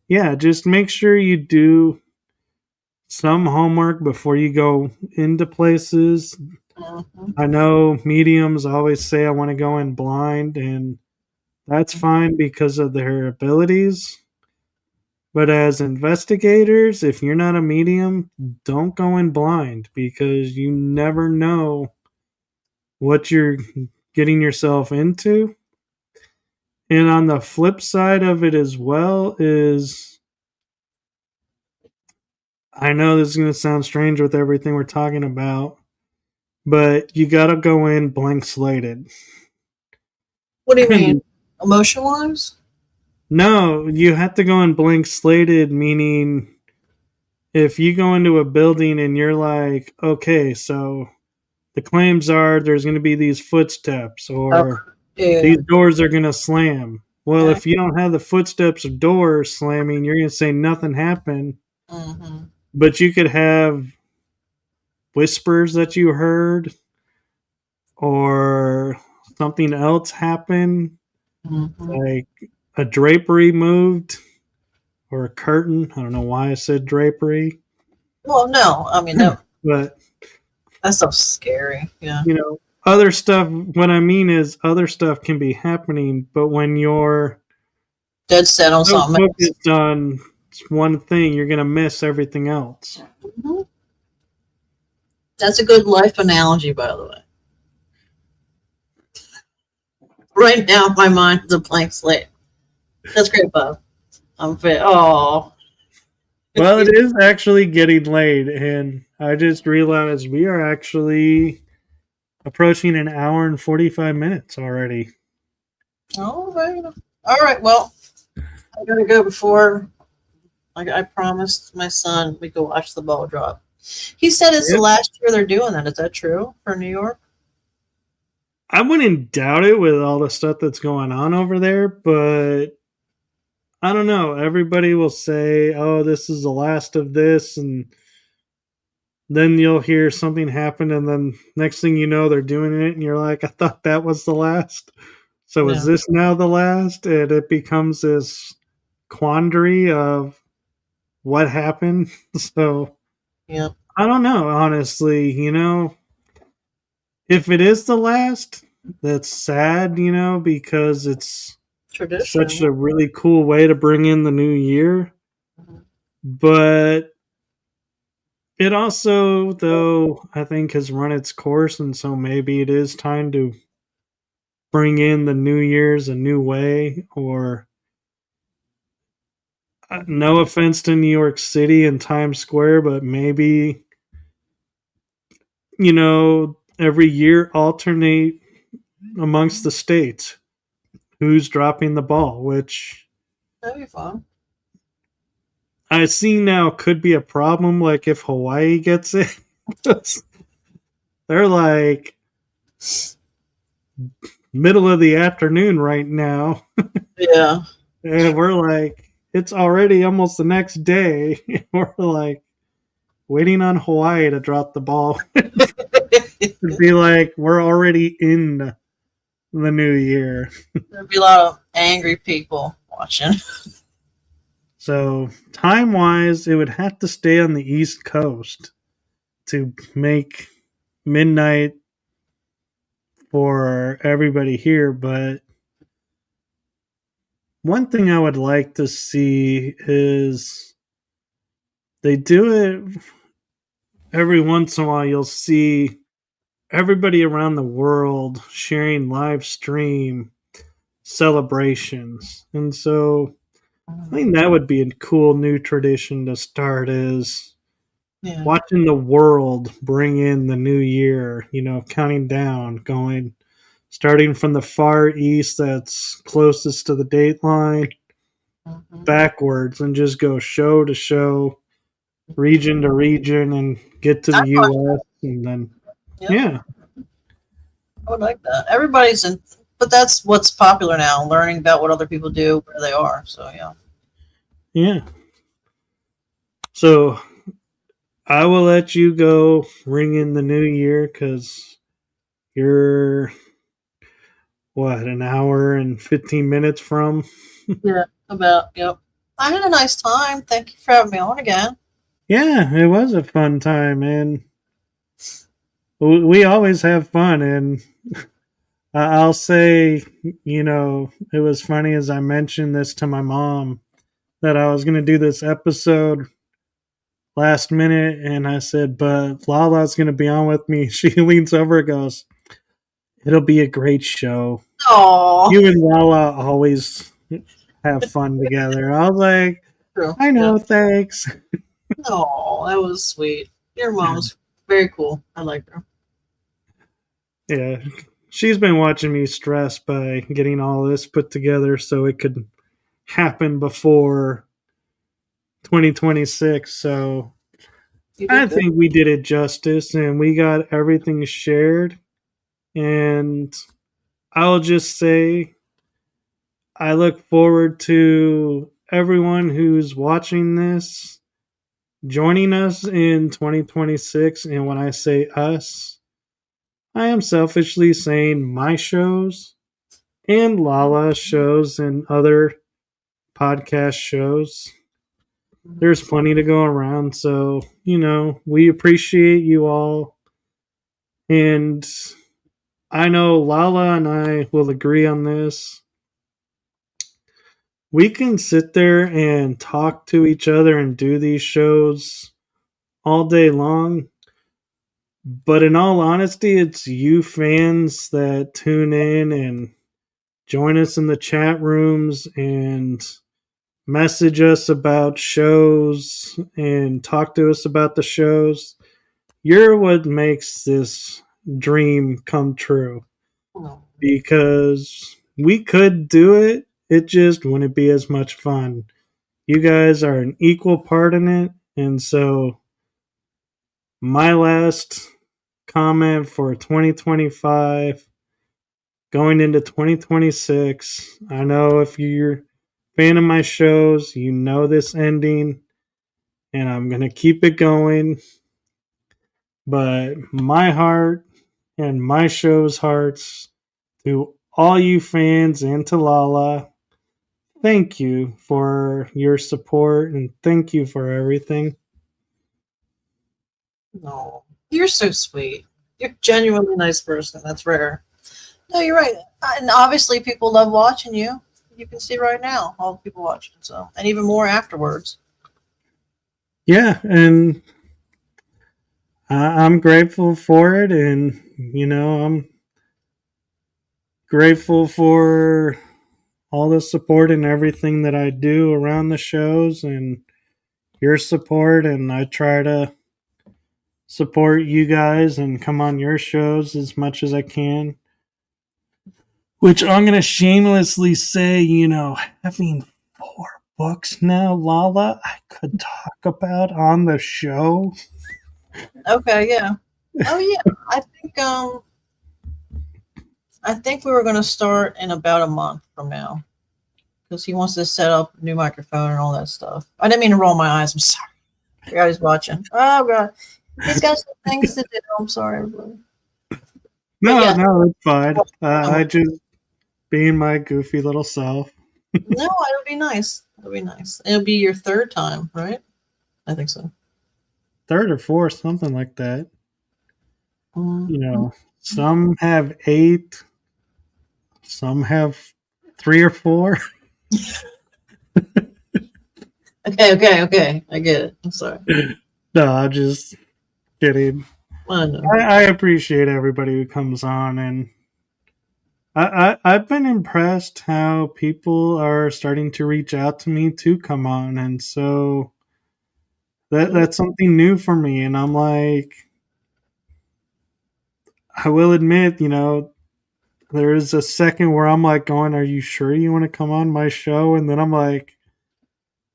yeah, just make sure you do some homework before you go into places. I know mediums always say I want to go in blind, and that's fine because of their abilities. But as investigators, if you're not a medium, don't go in blind because you never know what you're getting yourself into. And on the flip side of it as well is I know this is going to sound strange with everything we're talking about, but you got to go in blank slated. What do you mean? Emotion wise? No, you have to go in blank slated, meaning if you go into a building and you're like, okay, so the claims are there's going to be these footsteps or these doors are going to slam. Well, if you don't have the footsteps or doors slamming, you're going to say nothing happened. But you could have whispers that you heard or something else happen, like a drapery moved or a curtain. I don't know why I said drapery. Well, no, I mean no, but that stuff's scary. Yeah, other stuff. What I mean is, other stuff can be happening, but when you're dead set on something focused on one thing, you're gonna miss everything else. That's a good life analogy, by the way. Right now, my mind is a blank slate. That's great, Bob. I'm fit. Oh. Well, it is actually getting late, and I just realized we are actually approaching an hour and 45 minutes already. All right. Well, I gotta go before. Like I promised my son, we go watch the ball drop. He said it's the Yep. last year they're doing that. Is that true for New York? I wouldn't doubt it with all the stuff that's going on over there, but I don't know. Everybody will say, "Oh, this is the last of this," and then you'll hear something happen, and then next thing you know, they're doing it, and you're like, "I thought that was the last." So is Yeah. this now the last? And it becomes this quandary of what happened. So Yeah. I don't know, honestly. If it is the last, that's sad, because it's such Tradition. a really cool way to bring in the new year. Mhm. But it also, though, I think has run its course, and so maybe it is time to bring in the New Year's a new way. Or Mhm. no offense to New York City and Times Square, but maybe every year alternate amongst the states who's dropping the ball, which That'd be fun. I see now could be a problem. Like if Hawaii gets it, they're like middle of the afternoon right now, Yeah. and we're like, it's already almost the next day. We're like waiting on Hawaii to drop the ball. It'd be like we're already in the new year. There'd be a lot of angry people watching. So time wise, it would have to stay on the East Coast to make midnight for everybody here. But one thing I would like to see is they do it every once in a while. You'll see everybody around the world sharing live stream celebrations. And so I think that would be a cool new tradition to start is Yeah. watching the world bring in the new year, counting down, going starting from the far east that's closest to the date line Mhm. backwards and just go show to show, region to region, and get to I the watch US. And then, that. Yep. yeah, I would like that. Everybody's in, but that's what's popular now, learning about what other people do, where they are. So, yeah. yeah. So I will let you go ring in the new year because you're, what, an hour and 15 minutes from? Yeah. About, yep. I had a nice time. Thank you for having me on again. Yeah, it was a fun time, and we always have fun. And I'll say, it was funny as I mentioned this to my mom that I was going to do this episode last minute, and I said, but Lala's going to be on with me. She leans over and goes, it'll be a great show. Oh, You and Lala always have fun together. I was like, true. I Yeah. know, thanks. Oh, that was sweet. Your mom's very cool. I like her. Yeah, she's been watching me stress by getting all this put together so it could happen before 2026. So You I did good. think we did it justice and we got everything shared. And I'll just say, I look forward to everyone who's watching this joining us in 2026. And when I say us, I am selfishly saying my shows and Lala's shows and other podcast shows. There's plenty to go around. So, we appreciate you all. And I know Lala and I will agree on this. We can sit there and talk to each other and do these shows all day long. But in all honesty, it's you fans that tune in and join us in the chat rooms and message us about shows and talk to us about the shows. You're what makes this dream come true No. because we could do it. It just wouldn't be as much fun. You guys are an equal part in it. And so my last comment for 2025 going into 2026. I know if you're a fan of my shows, you know this ending, and I'm going to keep it going. But my heart and my show's hearts to all you fans and to LaLa, thank you for your support and thank you for everything. No, you're so sweet. You're a genuinely nice person. That's rare. No, you're right. And obviously, people love watching you. You can see right now all the people watching. So, and even more afterwards. Yeah, and I'm grateful for it, and I'm grateful for all the support and everything that I do around the shows and your support, and I try to support you guys and come on your shows as much as I can. Which I'm going to shamelessly say, having 4 books now, LaLa, I could talk about on the show. Okay, yeah. Oh yeah. I think we were going to start in about a month from now because he wants to set up a new microphone and all that stuff. I didn't mean to roll my eyes. I'm sorry. I was watching. Oh god, he's got some things to do. I'm sorry, everybody. No, yeah. no, it's fine. I just being my goofy little self. No, it'll be nice. It'll be nice. It'll be your third time, right? I think so. Third or fourth, something like that. Mm-hmm. Some have 8, some have 3 or 4. Okay. I get it. I'm sorry. No, I'm just kidding. I know. I appreciate everybody who comes on, and I've been impressed how people are starting to reach out to me to come on, and so that's something new for me. And I'm like, I will admit, there is a second where I'm like going, "Are you sure you want to come on my show?" And then I'm like,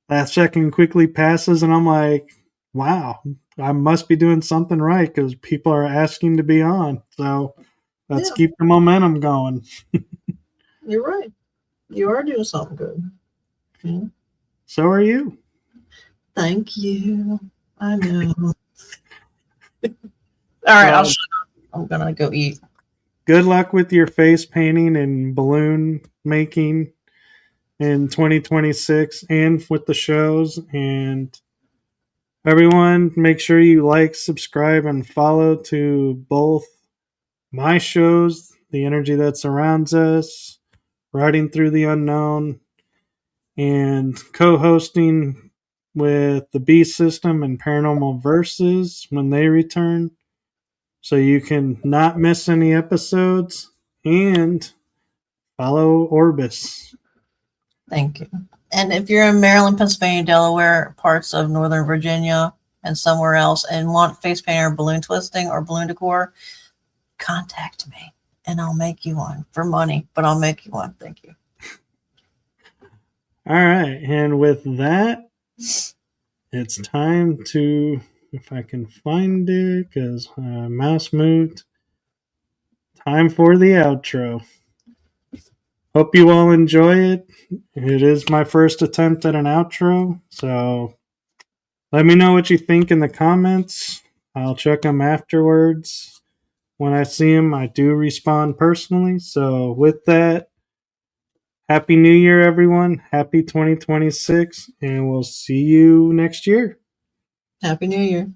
that second quickly passes, and I'm like, "Wow, I must be doing something right because people are asking to be on." So let's keep the momentum going. You're right. You are doing something good. Yeah. So are you. Thank you. I know. All right, I'll shut up. I'm gonna go eat. Good luck with your face painting and balloon making in 2026 and with the shows. And everyone, make sure you like, subscribe, and follow to both my shows, The Energy That Surrounds Us, Riding Through the Unknown, and co-hosting with the B System and Paranormal Verses when they return, so you can not miss any episodes and follow Orbis. Thank you. And if you're in Maryland, Pennsylvania, Delaware, parts of Northern Virginia, and somewhere else, and want face painting or balloon twisting or balloon decor, contact me and I'll make you one for money, but I'll make you one. Thank you. All right. And with that, it's time to, if I can find it, because mouse moved. Time for the outro. Hope you all enjoy it. It is my first attempt at an outro, so let me know what you think in the comments. I'll check them afterwards. When I see them, I do respond personally. So with that, Happy New Year, everyone. Happy 2026, and we'll see you next year. Happy New Year.